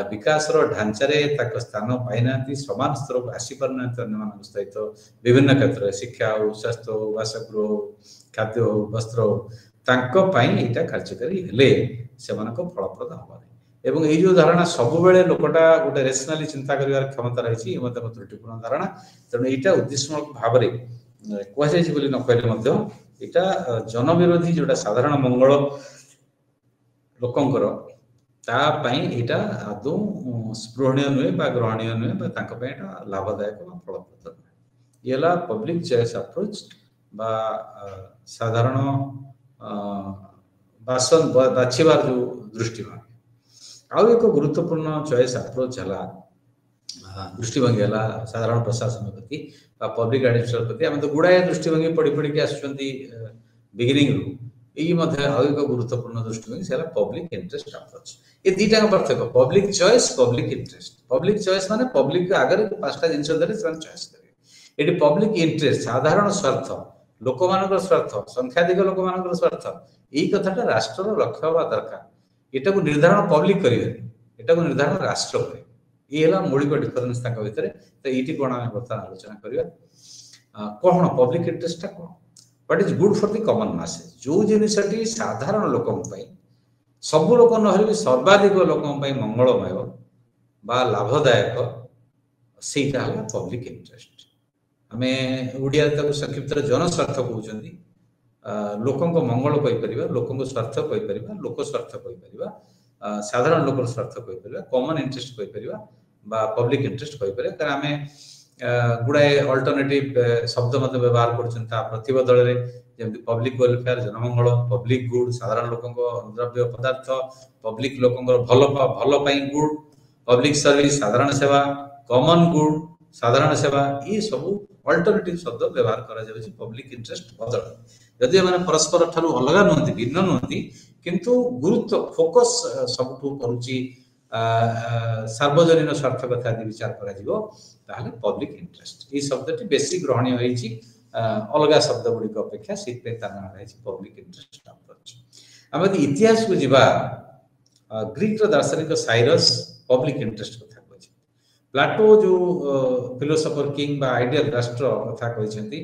विकास ढांचारे स्थान पाईना समान स्तर को आसी पारना सहित विभिन्न क्षेत्र शिक्षा हो स्वास्थ्य हो बासगृह हो खाद्य हो वस्त्र हो यहाँ कार्यकारी हेले से फलप्रद हम एवं ये जो धारणा सब बेले लोकटा गोटे रेशनाली चिंता कर क्षमता रही त्रुटिपूर्ण धारणा तेणु यहाँ उद्देश्यमूलक भाव में न कहले यहाँ जनविरोधी जोटा साधारण मंगल लोकंकर यहाँ आदौ स्पृहणीय नुहे ग्रहणीय नुहे लाभदायक फलप्रद नुहे ये पब्लिक चॉइस अप्रोच साधारण बासन बाछिबार जो दृष्टिभंगी आउ एक गुरुत्वपूर्ण चॉइस अप्रोच है दृष्टिभंगी है साधारण प्रशासन प्रति पब्लिक एडमिनिस्ट्रेशन प्रति आम तो गुड़ाए दृष्टिभंगी पढ़ी पढ़ी आसुँच बिगिनिंग यही एक गुरुत्वपूर्ण दृष्टिकोण से पब्लिक इंटरेस्ट अप्रोच ये दीटा पार्थक्य public choice public interest public choice माने पब्लिक आगे पांचटा जिनस धरी चॉइस करेंगे ये पब्लिक इंटरेस्ट साधारण स्वार्थ लोक मान स्वार्थ संख्याधिक लोक मान स्वार्थ यही कथाटा राष्ट्र लक्ष्य हवा दरकार एटा को निर्धारण पब्लिक करेंगे एटा को निर्धारण राष्ट्र करे ये मौलिक डिफरेन्स भितर तो ये कौन आम बर्तमान आलोचना करवा कौन पब्लिक इंटरेस्ट कौन what is good for the common masses जो जिनसटी साधारण लोकों सब लोक न सर्वाधिक लोकों मंगलमय बा लाभदायक सेटा है पब्लिक इंटरेस्ट आम ओडिया संक्षिप्त जनस्वार्थ कहते लोकों मंगल कहीपर लोकों स्वार्थ कहीपर लोक स्वार्थ कहीपर साधारण लोक स्वार्थ कहीपर कॉमन इंटरेस्ट कहीपर पब्लिक इंटरेस्ट कहीपर कारण आम गुड़ाए अल्टरनेटिव शब्द मत व्यवहार प्रतिबदल जमी पब्लिक वेलफेयर जनमंगल पब्लिक गुड साधारण लोक द्रव्य पदार्थ पब्लिक लोक भल गुड पब्लिक सर्विस साधारण सेवा कॉमन गुड साधारण सेवा ये सब अल्टरनेटिव शब्द व्यवहार करा पब्लिक इंटरेस्ट बदल जदि मैंने परस्पर ठारू अलग नुहति भिन्न नुहति किंतु गुरुत्व फोकस सब करुच्ची सार्वजनीन स्वार्थ कथा यदि विचार करा पब्लिक इंटरेस्ट ये शब्द बेसी ग्रहणीय होती अलग शब्द गुड़िक अपेक्षा से पब्लिक इंटरेस्ट अप्रोच आम इतिहास को जीवा ग्रीक दार्शनिक साइरस पब्लिक इंटरेस्ट कथा कही प्लाटो जो फिलोसोफर किंग आइडियल राष्ट्र कथा कही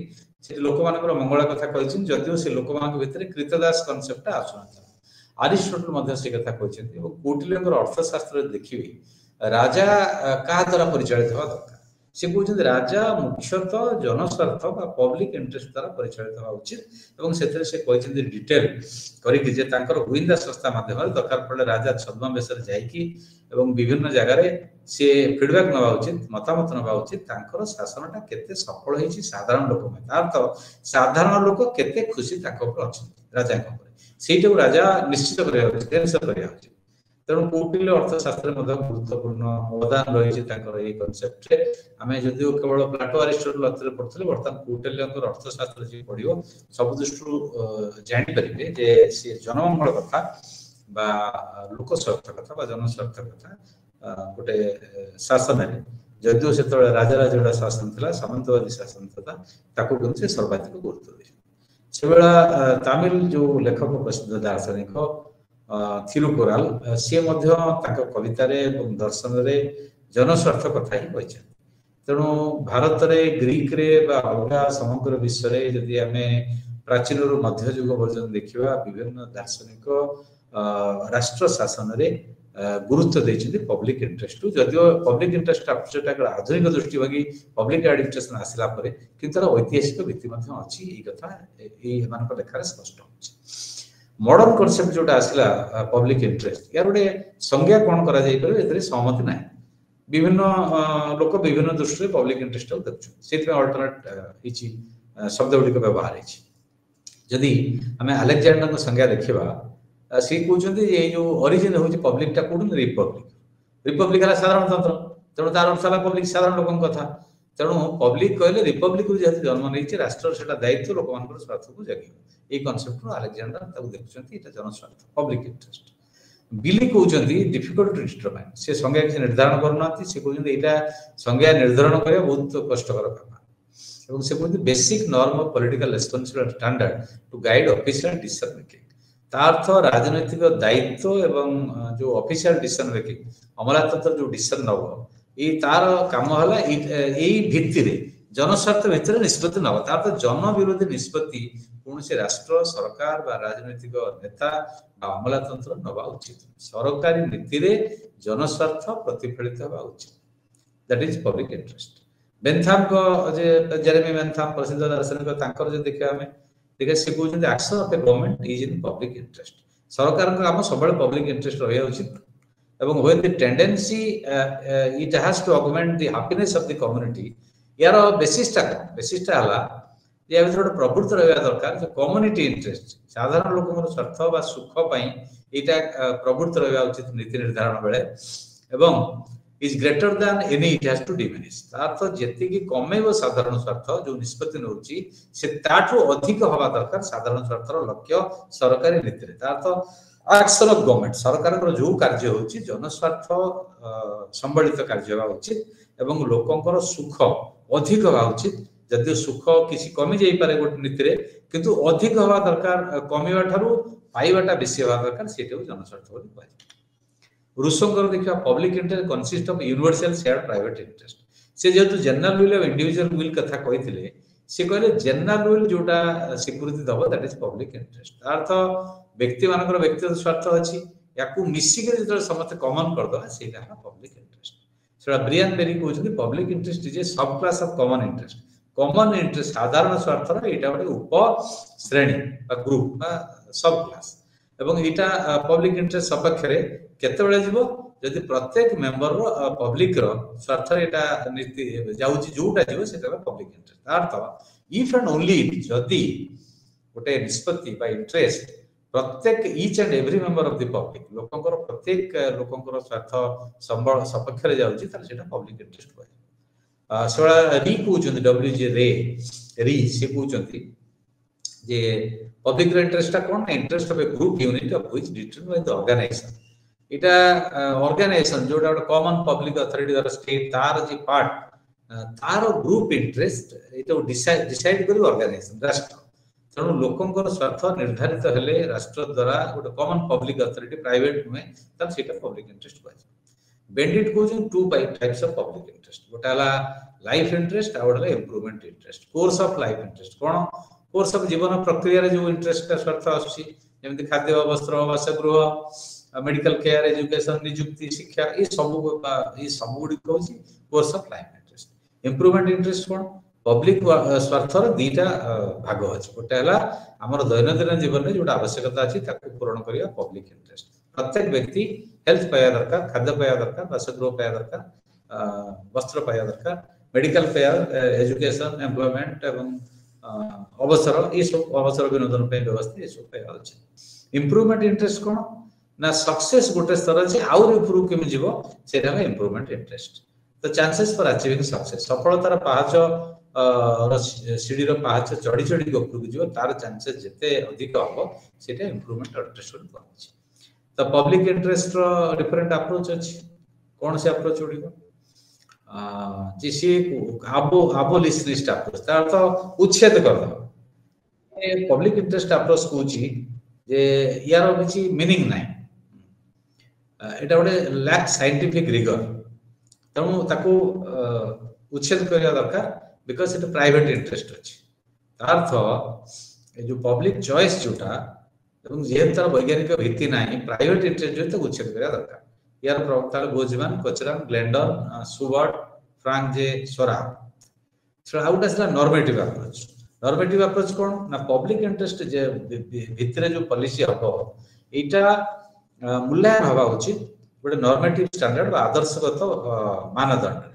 लोक मान मंगल कथा कही जदिव से लोक मान भितर कृतदास कनसेप्ट आसुना अरिस्टोटल से कथा कहते कौटिल्य अर्थशास्त्र देखिए राजा क्या द्वारा परिचालित हवा दरकार से कहते राजा मुख्यतः जनस्वार्थ पब्लिक इंटरेस्ट द्वारा परिचालित हवा उचित से कहते डिटेल कर गुइंदा संस्था माध्यम दरकार पड़े राजा छद्म बेस विभिन्न जगार सी फीडबैक नवा उचित मतामत नवा उचित शासनटा केते सफल होती साधारण लोक साधारण लोक केते खुशी राजा से राजा निश्चित कर तेणु कौटिल्य अर्थशास्त्र गुरुत्वपूर्ण अवदान रही कनसेप्ट आम जदिव केवल प्लाटो अरिस्टोटल पढ़ते बर्तमान कौटिल्य अर्थशास्त्र जी पढ़ो सब दृष्टि जापर सी जनमंगल कथा लोक स्वार्थ कथा जनस्वार्थ कथा गोटे शासन जदिव से राजराज जोड़ा शासन था सामंतवादी शासन था से सर्वाधिक गुरुत्व दे से बेला तमिल जो लेखक प्रसिद्ध दार्शनिक थिरुकुराल सी कवितार दर्शन जनस्वार्थ कथा ही कही तेणु भारत में ग्रीक रे अलग समग्र विश्व में जदि आम प्राचीन मध्ययुग पर्यटन देखा विभिन्न दार्शनिक राष्ट्र शासन गुरुत्व देते पब्लिक इंटरेस्ट जदिव पब्लिक इंटरेस्ट आधुनिक दृष्टिभंगी पब्लिक एडमिनिस्ट्रेशन आसला कि ऐतिहासिक भित्ति अच्छी कथा लेखार स्पष्ट हो मॉडर्न कॉन्सेप्ट जोटा आसला पब्लिक इंटरेस्ट यार गोटे संज्ञा कौन कर सहमति ना विभिन्न लोक विभिन्न दृष्टि पब्लिक इंटरेस्ट देखते अल्टरनेट शब्द गुड़िक व्यवहार होती आम आलेक्जेंडर संज्ञा देखा सी कहते ये जो ओरिजिन हूँ पब्लिकटा कौन रिपब्लिक रिपब्लिक है साधारणतंत्र तेणु तार अर्थ है पब्लिक साधारण लोक कथा तेणु पब्लिक कहले रिपब्लिक जेहतु जन्म नहीं राष्ट्र से दायित्व लोक मान स्वार्थ को जगे ये कनसेप्ट आलेक्जेंडर देखुं जनस्वार्थ पब्लिक इंटरेस्ट बिली कहते डिफिकल्ट टू डिटरमाइन से संज्ञा किसी निर्धारण करना से कहते यहाँ संज्ञा निर्धारण करने बहुत कष्टर काम से कहते basic norm of political responsibility standard to guide official decision making तार्थ राजनैतिक दायित्व एवं जो ऑफिशियल डिसीजन मेकिंग अमलातंत्र जो डिसीजन नब ये तार काम है यही भित्ति जनस्वार्थ भितर निष्पत्ति नब तार जन विरोधी निष्पत्ति कौन से राष्ट्र सरकार बा राजनैतिक नेता अमलातंत्र नवा उचित सरकारी नीति रे जनस्वार्थ प्रतिफलित हवा उचित दैट इज पब्लिक इंटरेस्ट बेंथाम को जेरेमी बेंथाम प्रसिद्ध दार्शनिक तांकर जे देखा हमें देखा से कहते action of a government is in public interest सरकार का काम सब पब्लिक इंटरेस्ट रहा उचित एवं when the tendency it has to augment the happiness of the community यार बेसिसटा है या गोटे प्रवृत्ति रहा दरकार जो कम्युनिटी इंटरेस्ट साधारण लोक स्वार्थ सुख यहाँ प्रवृत्ति रहा उचित नीति निर्धारण बेले एवं is greater than any, it has to diminish. अर्थ जेति की कमेबो साधारण स्वार्थ जो निष्पत्ति नउची से ताठो अधिक हवा दरकार साधारण स्वार्थर लक्ष्य सरकारी नीति रे। अर्थ एक्शन ऑफ गवर्नमेंट सरकार जो कार्य होची जनस्वार्थ संबलित कार्य होगा उचित एवं लोकंकर सुख अधिक होगा उचित। जदि सुख किसी कमी जाई पारे गोटे नीति रे किंतु अधिक हवा दरकार कमीवा ठारू पाइबाटा बेसी हवा दरकार सेटा जनस्वार्थ बोली कहै। रुसोंकर देखिए public interest consist of universal share private interest से जेतु general will of individual will कथा कहिथिले से कहले जनरल विल जोटा सिक्योरिटी दबो दैट इज पब्लिक इंटरेस्ट। अर्थ व्यक्ति मानकर व्यक्तिगत स्वार्थ अछि याकू मिसी के जेतु समस्त कॉमन कर दो सेटा है पब्लिक इंटरेस्ट। सेटा ब्रियान बेरी कहउछथि public interest is a sub class of common interest. Common interest साधारण स्वार्थर एटा गोटे उप श्रेणी बा ग्रुप बा सब क्लास एवं एटा पब्लिक इंटरेस्ट सपक्ष रे केते बेले जीवो जदि प्रत्येक मेंबर रो पब्लिक रो स्वार्थ एटा नीति जाउची जोटा जीवो सेटा पब्लिक इंटरेस्ट। अर्थ इफ एंड ओनली जदि गोटे निष्पत्ति बा इंटरेस्ट प्रत्येक each and every member of the public लोकंकर प्रत्येक लोकंकर स्वार्थ संबल सपक्ष रे जाउची त सेटा पब्लिक इंटरेस्ट कहै। सोळा री कहउचंती डब्ल्यूजी री से कहउचंती जे पब्लिक इंटरेस्ट कोन interest of a group unit of which determine by the organisation. इटा ऑर्गेनाइजेशन जोटा कॉमन पब्लिक अथॉरिटी दर स्टेट तार जे पार्ट तार ग्रुप इंटरेस्ट इटा डिसाइड करी ऑर्गेनाइजेशन राष्ट्र। तणु लोकंकर स्वार्थ निर्धारित हेले राष्ट्र द्वारा गोटे कॉमन पब्लिक अथॉरिटी प्राइवेट में तब सेटा पब्लिक इंटरेस्ट कहै। बेंडिट कहउछन two types of public interest गोटाला लाइफ इंटरेस्ट आ गोटाला improvement interest. Course of life interest कोन कोर्स ऑफ जीवन प्रक्रिया रे जो इंटरेस्ट का स्वार्थ आछि जेमति खाद्य वस्त्र वासगृह मेडिकल केयर एजुकेशन नियुक्ति शिक्षा ये सब गुडी कहउछि course of life interest. Improvement interest कोन पब्लिक स्वार्थर दीटा भाग अछि गोटे हला हमर दैनंदिन जीवन रे जोटा आवश्यकता अछि ताको पूर्ण करिया पब्लिक इंटरेस्ट। प्रत्येक व्यक्ति हेल्थ पाया दरकार खाद्य पाया दरकार वासगृह पाया दरकार वस्त्र पाया दरकार मेडिकल पाया एजुकेशन एम्प्लॉयमेंट एवं अवसर ये सब अवसर विनोदन पे व्यवस्था ये सब पाया अछि। इंप्रूवमेंट इंटरेस्ट कोन ना सक्सेस गोटे स्तर से आउर इंप्रूव केमि जीवो सेटा है इंप्रूवमेंट इंटरेस्ट। तो चांसेस फॉर अचीविंग सक्सेस सफलतार पाहाच सीढ़ी रो पाहाच चढ़ी चढ़ी उपरକୁ जीवो तार चांसेस जते अधिक होबो सेटा इंप्रूवमेंट इंटरेस्ट बोली कहछि। तो पब्लिक इंटरेस्ट रो डिफरेंट अप्रोच अछि कोन से अप्रोच उडीबो जिसी abolitionist अप्रोच तार तो उच्छेद कर दो ए पब्लिक इंटरेस्ट अप्रोच कहछि जे यार किछि मीनिंग नाही एटा गोटे लैक साइंटिफिक रिगर तणु ताको उच्छेद करिया दरकार बिकॉज इट प्राइवेट इंटरेस्ट अछि। अर्थ ए जो पब्लिक चॉइस जोटा एवं जेहन तार वैज्ञानिक भित्ति नाही प्राइवेट इंटरेस्ट जो तो उच्छेद करिया दरकार। यार प्रवक्ता बोजमान कोचराम ग्लेंडर सुवर्ट फ्रांक जे सोरा आउट असला नॉर्मेटिव अप्रोच। नॉर्मेटिव अप्रोच कोन ना पब्लिक इंटरेस्ट जे भितरे जो पॉलिसी हबो एटा मूल्यांकन हवा उचित गोटे नॉर्मेटिव स्टैंडर्ड आदर्शगत मानदंड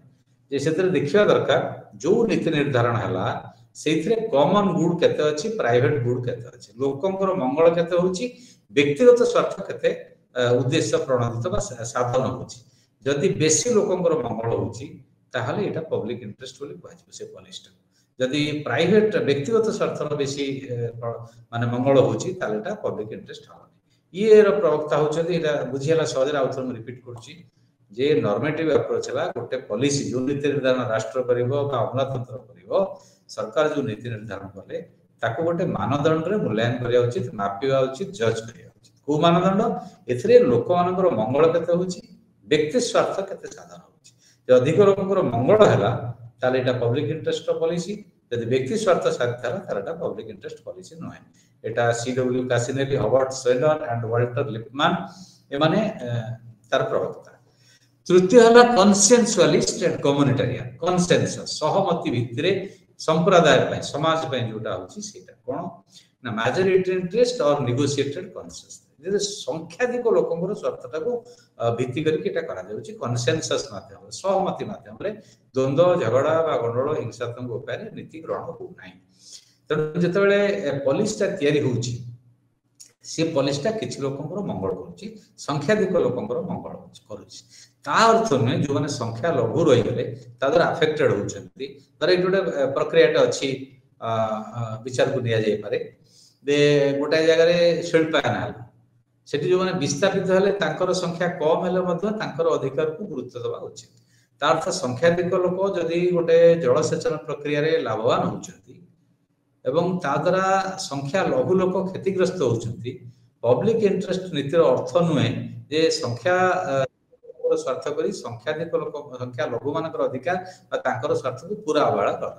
जे सेतरे देखिया दरकार जो नीति निर्धारण हला सेथिरे कॉमन गुड केते अछि प्राइवेट गुड केते अछि लोकंकर मंगल केते होछि व्यक्तिगत स्वार्थ केते उद्देश्य प्रणोदित बा साधन होछि। जदि बेसी लोकंकर मंगल होछि ताहले एटा पब्लिक इंटरेस्ट बोली कहै से पॉलिसी। जदि प्राइवेट व्यक्तिगत स्वार्थ बेसी माने मंगल होछि ताहले एटा पब्लिक इंटरेस्ट हो। ये प्रवक्ता होछथि एटा बुझियाला सहजरे आउथर रिपीट करछि जे नॉर्मेटिव अप्रोच हला गोटे पॉलिसी जो नीति निर्धारण राष्ट्र करिवो बा अमलातंत्र करिवो सरकार जो नीति निर्धारण कले ताको गोटे मानदंड रे मूल्यांकन करिया उचित मापिवा उचित जज करिया उचित को मानदंड एथरे लोक मानकर मंगल केते होछि व्यक्ति स्वार्थ केते साधन होछि। जे अधिक लोकंकर मंगल हला ताले एटा पब्लिक इंटरेस्ट पॉलिसी यदि व्यक्ति स्वार्थ साधन ताले एटा पब्लिक इंटरेस्ट पॉलिसी नय। एटा CW Cassinelli Howard Seller and Walter Lippmann ए माने तार प्रवक्ता। तृतीय हला कन्सेंसुअलिस्ट एंड कम्युनिटेरियन कन्सेंसस सहमति भितरे संप्रदाय पय समाज पय जोटा होछि सेटा कोन ना मेजॉरिटी इंटरेस्ट और नेगोशिएटेड कन्सेंसस जे संख्याधिक लोकंकर स्वार्थटा को भित्ति करके एटा करा जाउछि कन्सेंसस माध्यम सहमति माध्यम रे द्वंद्व झगड़ा बा गंडोळ हिंसात्मक उपाय नीति ग्रहण हो नाही। तब जेतेबेले पॉलिसीटा तयारी होउछि से पॉलिसीटा किछि लोकंकर मंगल करूछि संख्याधिक लोकंकर मंगल करूछि ता अर्थ नुहे जो मैंने संख्या लघु रही गले तादर अफेक्टेड होचंती धर एक गोटे प्रक्रियाटा अच्छी विचार को निया जाई पारे दे गोटे जगह रे शिल्पायन हल सेठी जो मैंने विस्थापित हेले तांकर संख्या कम हेले मध्य तांकर अधिकार को गुरुत्व देवा उचित ता अर्थ संख्याधिक लोक जदि गोटे जलसेचन प्रक्रिया रे लाभवान होचंती एवं ता द्वारा संख्या लघु लोक क्षतिग्रस्त होचंती पब्लिक इंटरेस्ट नीतिर अर्थ नुहे जे संख्या स्वार्थ करी संख्याधिक लोक संख्या लघु मानकर अधिकार बा तांकर स्वार्थ को पूरा अवहेला कर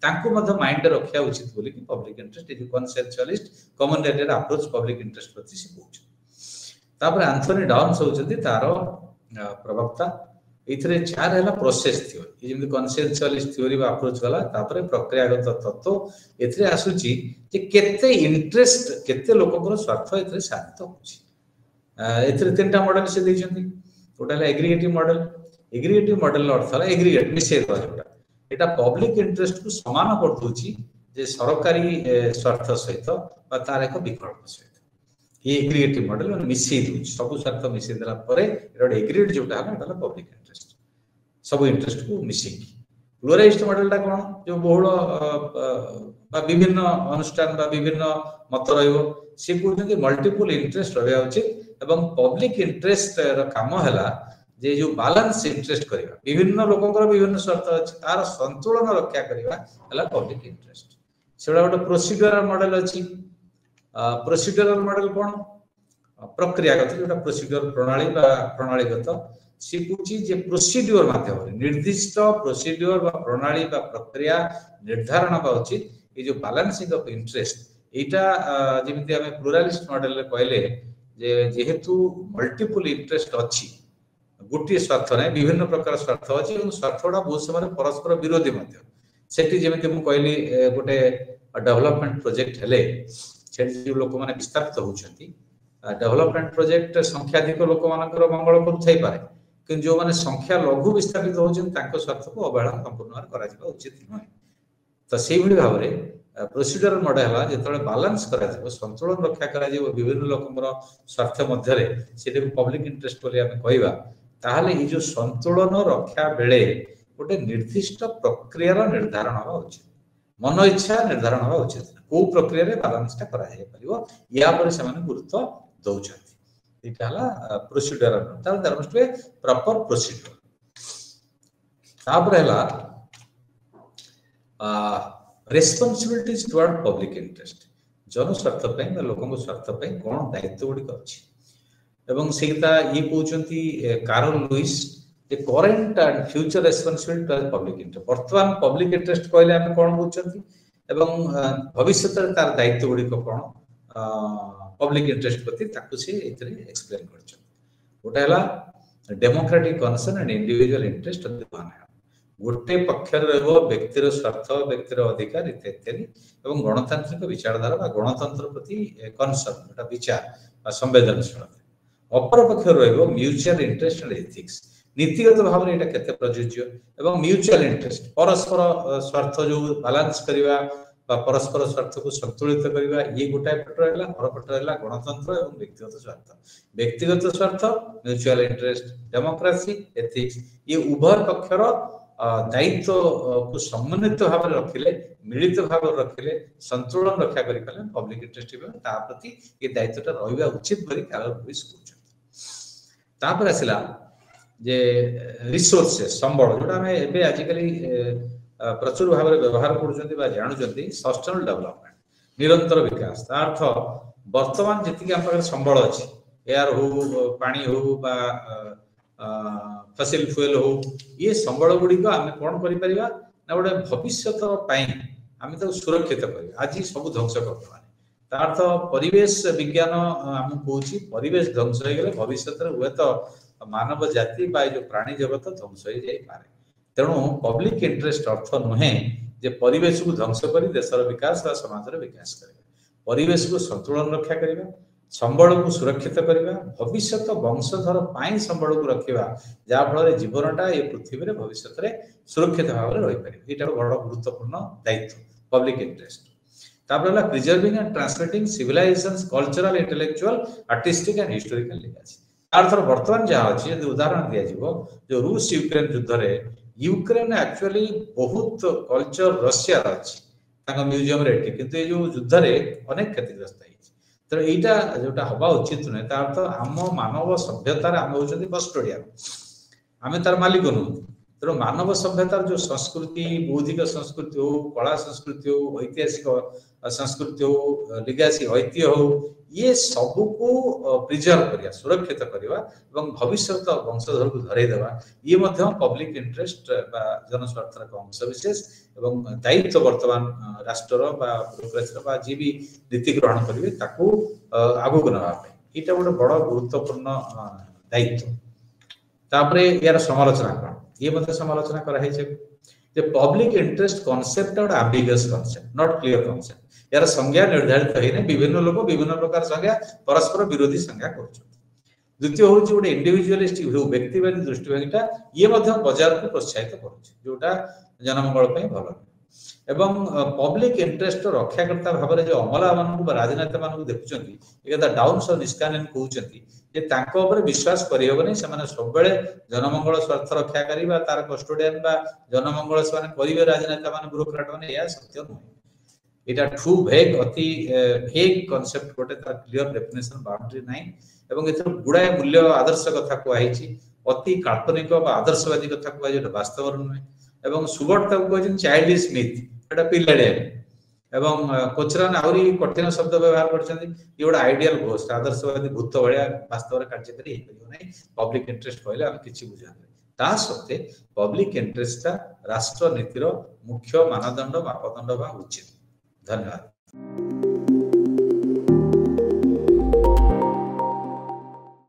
तांको मध्य माइंड रखिया उचित बोली कि public interest is consensualist communitarian approach public interest प्रति से कहउछ तापर एंथनी डाउन्स होचंती तारो प्रवक्ता इथरे चार हैला प्रोसेस थ्योरी जेमि कॉन्सेंशुअलिस्ट थ्योरी बा अप्रोच वाला तापर प्रक्रियागत तत्व एथरे आसुची जे केते इंटरेस्ट केते लोककर स्वार्थ एथरे साधित होची एथरे तीनटा मॉडल से दैछंती टोटल एग्रीगेटिव मॉडल अर्थ है एग्रीगेट मिसे जोटा एटा पब्लिक इंटरेस्ट को समान कर दोची जे सरकारी स्वार्थ सहित बा तार एक विकल्प सहित ये एग्रीगेटिव मॉडल माने मिसे दोची सब स्वार्थ मिसे देला परे एटा एग्रीगेट जोटा है एटा पब्लिक इंटरेस्ट सब इंटरेस्ट को मिसेकी प्लुरालिस्ट मॉडलटा कोन जो बहुल बा विभिन्न अनुष्ठान बा विभिन्न मत रहइबो से कहते मल्टीपल इंटरेस्ट रहा उचित एवं पब्लिक इंटरेस्ट काम है जे जो बैलेंस इंटरेस्ट करबा विभिन्न लोकंकर विभिन्न स्वार्थ अछि तार संतुलन रक्षा करबा हला पब्लिक इंटरेस्ट सेडा गोटे प्रोसीड्यूरल मॉडल अछि प्रोसीड्यूरल मॉडल कोन प्रक्रियागत जोटा प्रोसीड्यूर प्रणाली बा प्रणालीगत से कुछि जे प्रोसीड्यूर माध्यम निर्दिष्ट प्रोसीड्यूर बा प्रणाली बा प्रक्रिया निर्धारण बा उचित ये जो बैलेंसिंग ऑफ इंटरेस्ट एटा जेमिति हमें प्लुरालिस्ट मॉडल रे कहले जे जेहेतु मल्टीपल इंटरेस्ट अछि गोटे स्वार्थ नै विभिन्न प्रकार स्वार्थ अछि और स्वार्थडा बहुत समय परस्पर विरोधी मध्य सेठी जेमिति मु कहली गोटे डेवलपमेंट प्रोजेक्ट हेले सेठी जो लोक माने विस्थापित होउछंती डेवलपमेंट प्रोजेक्ट संख्याधिक लोक मानकर मंगल करू थाई पारे किंतु जो माने संख्या लघु विस्थापित होउछन तांको स्वार्थ को अवहेला संपूर्ण करा जिबा उचित नै तो सेही भली भाबरे प्रोसीड्यूरल मॉडल है जेतले बैलेंस करा जिवो संतुलन रक्षा करा जिवो विभिन्न लोकमर स्वार्थ मध्य रे सेटे पब्लिक इंटरेस्ट बोली हमें कहबा ताहले ई जो संतुलन रक्षा बेले गोटे निर्दिष्ट प्रक्रिया रो निर्धारण होबा उचित मन इच्छा निर्धारण होबा उचित को प्रक्रिया रे बैलेंस ता करा जाय परिबो या पर से माने गुरुत्व दउछथि एटा हला प्रोसीड्यूरल तार दरमस्ते प्रॉपर प्रोसीड्यूर तापर हला रेस्पॉन्सिबिलिटीज टुवर्ड पब्लिक इंटरेस्ट जन स्वार्थ पे लोक स्वार्थ पे कौन दायित्व गुड़ी अच्छी एवं सीता ये कहते Karl Lewis current and future responsibility toward public interest वर्तमान पब्लिक इंटरेस्ट कहले आमे कौन बुझछंती एवं भविष्य तार दायित्व गुड़ी कौन पब्लिक इंटरेस्ट प्रति ताकू से एतरे एक्सप्लेन करछन गोटे हला democratic concern and individual interest of the one गोटे पक्षर व्यक्तिर स्वार्थ व्यक्तिर अधिकार इत्यादि एवं गणतांत्रिक विचारधारा बा गणतंत्र प्रति कनसर्न एटा विचार संवेदनशीलता अपर पक्षर म्यूचुअल इंटरेस्ट एंड एथिक्स नीतिगत भाव में एटा केते प्रयोज्य एवं म्यूचुअल इंटरेस्ट परस्पर स्वार्थ जो बैलेंस करबा बा परस्पर स्वार्थ को संतुलित करबा ये गोटाय पट रहला और पट रहला गणतंत्र एवं व्यक्तिगत स्वार्थ म्यूचुअल इंटरेस्ट डेमोक्रेसी एथिक्स ये उभय पक्षर दायित्व को सम्मानित भाव रखिले मिलित भाव रखिले संतुलन रक्षा करि पाले पब्लिक इंटरेस्ट ता प्रति ये दायित्वटा रहिबा उचित बरी कार्ल लुइस कहउछ तापर आसिला जे रिसोर्सेस संबल जोटा हमें एबे आजिकली प्रचुर भाव में व्यवहार करूछंती बा जानुछंती सस्टेनेबल डेवलपमेंट निरंतर विकास ता अर्थ वर्तमान जति हम पाखरे संबल अछि एयर हो पानी हो बा फसिल फ्यूल हो ये संबल गुड़ी को आम कौन करें ना गोटे भविष्य आम तो सुरक्षित कर आज सब ध्वंस कर अर्थ परिवेश विज्ञान आम कौच परिवेश ध्वंस हो गले भविष्य हुए तो मानव जाति बा जो प्राणी जगत ध्वंस हो जाए तेणु पब्लिक इंटरेस्ट अर्थ नुहे जे परिवेश को ध्वंस कर देशर विकास व समाज विकास कर परिवेश को संतुलन रक्षा करबा संबल को सुरक्षित करबा भविष्य वंशधर पाई संबल को रखिबा जा फल जीवनटा ये पृथ्वी रे भविष्य रे सुरक्षित भाव रे रहि परिबे एटा बड़ गुरुत्वपूर्ण दायित्व पब्लिक इंटरेस्ट तापर preserving and transmitting civilisations cultural intellectual artistic and historical legacy अर्थर वर्तमान जहाँ अच्छी यदि उदाहरण दिया जो रूस यूक्रेन युद्ध रे यूक्रेन एक्चुअली बहुत कल्चर रशिया अच्छी म्यूजियम रे किंतु ये जो युद्ध रे अनेक क्षतिग्रस्त है तेणु यहीटा जोटा हवा उचित नुहे तार अर्थ आम मानव सभ्यतार आम होती कस्टोडियन आम तार मालिक नुह तेणु मानव सभ्यतार जो संस्कृति बौद्धिक संस्कृति हो कला संस्कृति हो ऐतिहासिक संस्कृति हो लिगासी ऐतिह्य हो ये सबू को प्रिजर्व करिया सुरक्षित करवा भविष्य वंशधर को धरईदेवा ये पब्लिक इंटरेस्ट जनस्वार्थर एक अंश विशेष दायित्व वर्तमान राष्ट्र जी भी नीति ग्रहण करेंगे आगू नापी यहाँ गोटे बड़ गुरुत्वपूर्ण दायित्व तापरे यार समालोचना कौन ये मतलब समालोचना कराई पब्लिक इंटरेस्ट कॉन्सेप्ट और ambiguous concept not clear concept यार संज्ञा निर्धारित होने विभिन्न लोक विभिन्न प्रकार संज्ञा परस्पर विरोधी संज्ञा कर द्वितीय हूँ गोटे इंडिविजुअलिस्टिक व्यू व्यक्तिवादी दृष्टिभंगीटा ये बजार को प्रोत्साहित करोटा जनमंगल भल एवं पब्लिक इंटरेस्ट रक्षाकर्ता भाव में जो अमला मान राजनेता मान देखुं डाउन सो निष्कानन कहते विश्वास करहबनी से सब जनमंगल स्वार्थ रक्षाकारी तार कस्टोडियन जनमंगल से करेंगे राजनेता मान ब्यूरोक्राट मैंने यह सत्य नुहे यहाँ ट्रू भेग अति भेग कॉन्सेप्ट गोटे तार क्लियर डेफिनेशन बाउंड्री ना गुड़ाए मूल्य आदर्श कथा कहुई अति काल्पनिक आदर्शवादी कथा कहुई जो वास्तव नुहे एवं सुबर्ट कहते चाइल्डिश मिथ एटा पिलाड़िया एवं कोचरान आहरी कठिन शब्द व्यवहार कर गोटे आइडियल घोस्ट आदर्शवादी भूत भाया वास्तव कार्यकारी ना पब्लिक इंटरेस्ट कहले आम कि बुझा ता सत्वे पब्लिक इंटरेस्टा राष्ट्र नीतिर मुख्य मानदंड मापदंड बा उचित धन्यवाद।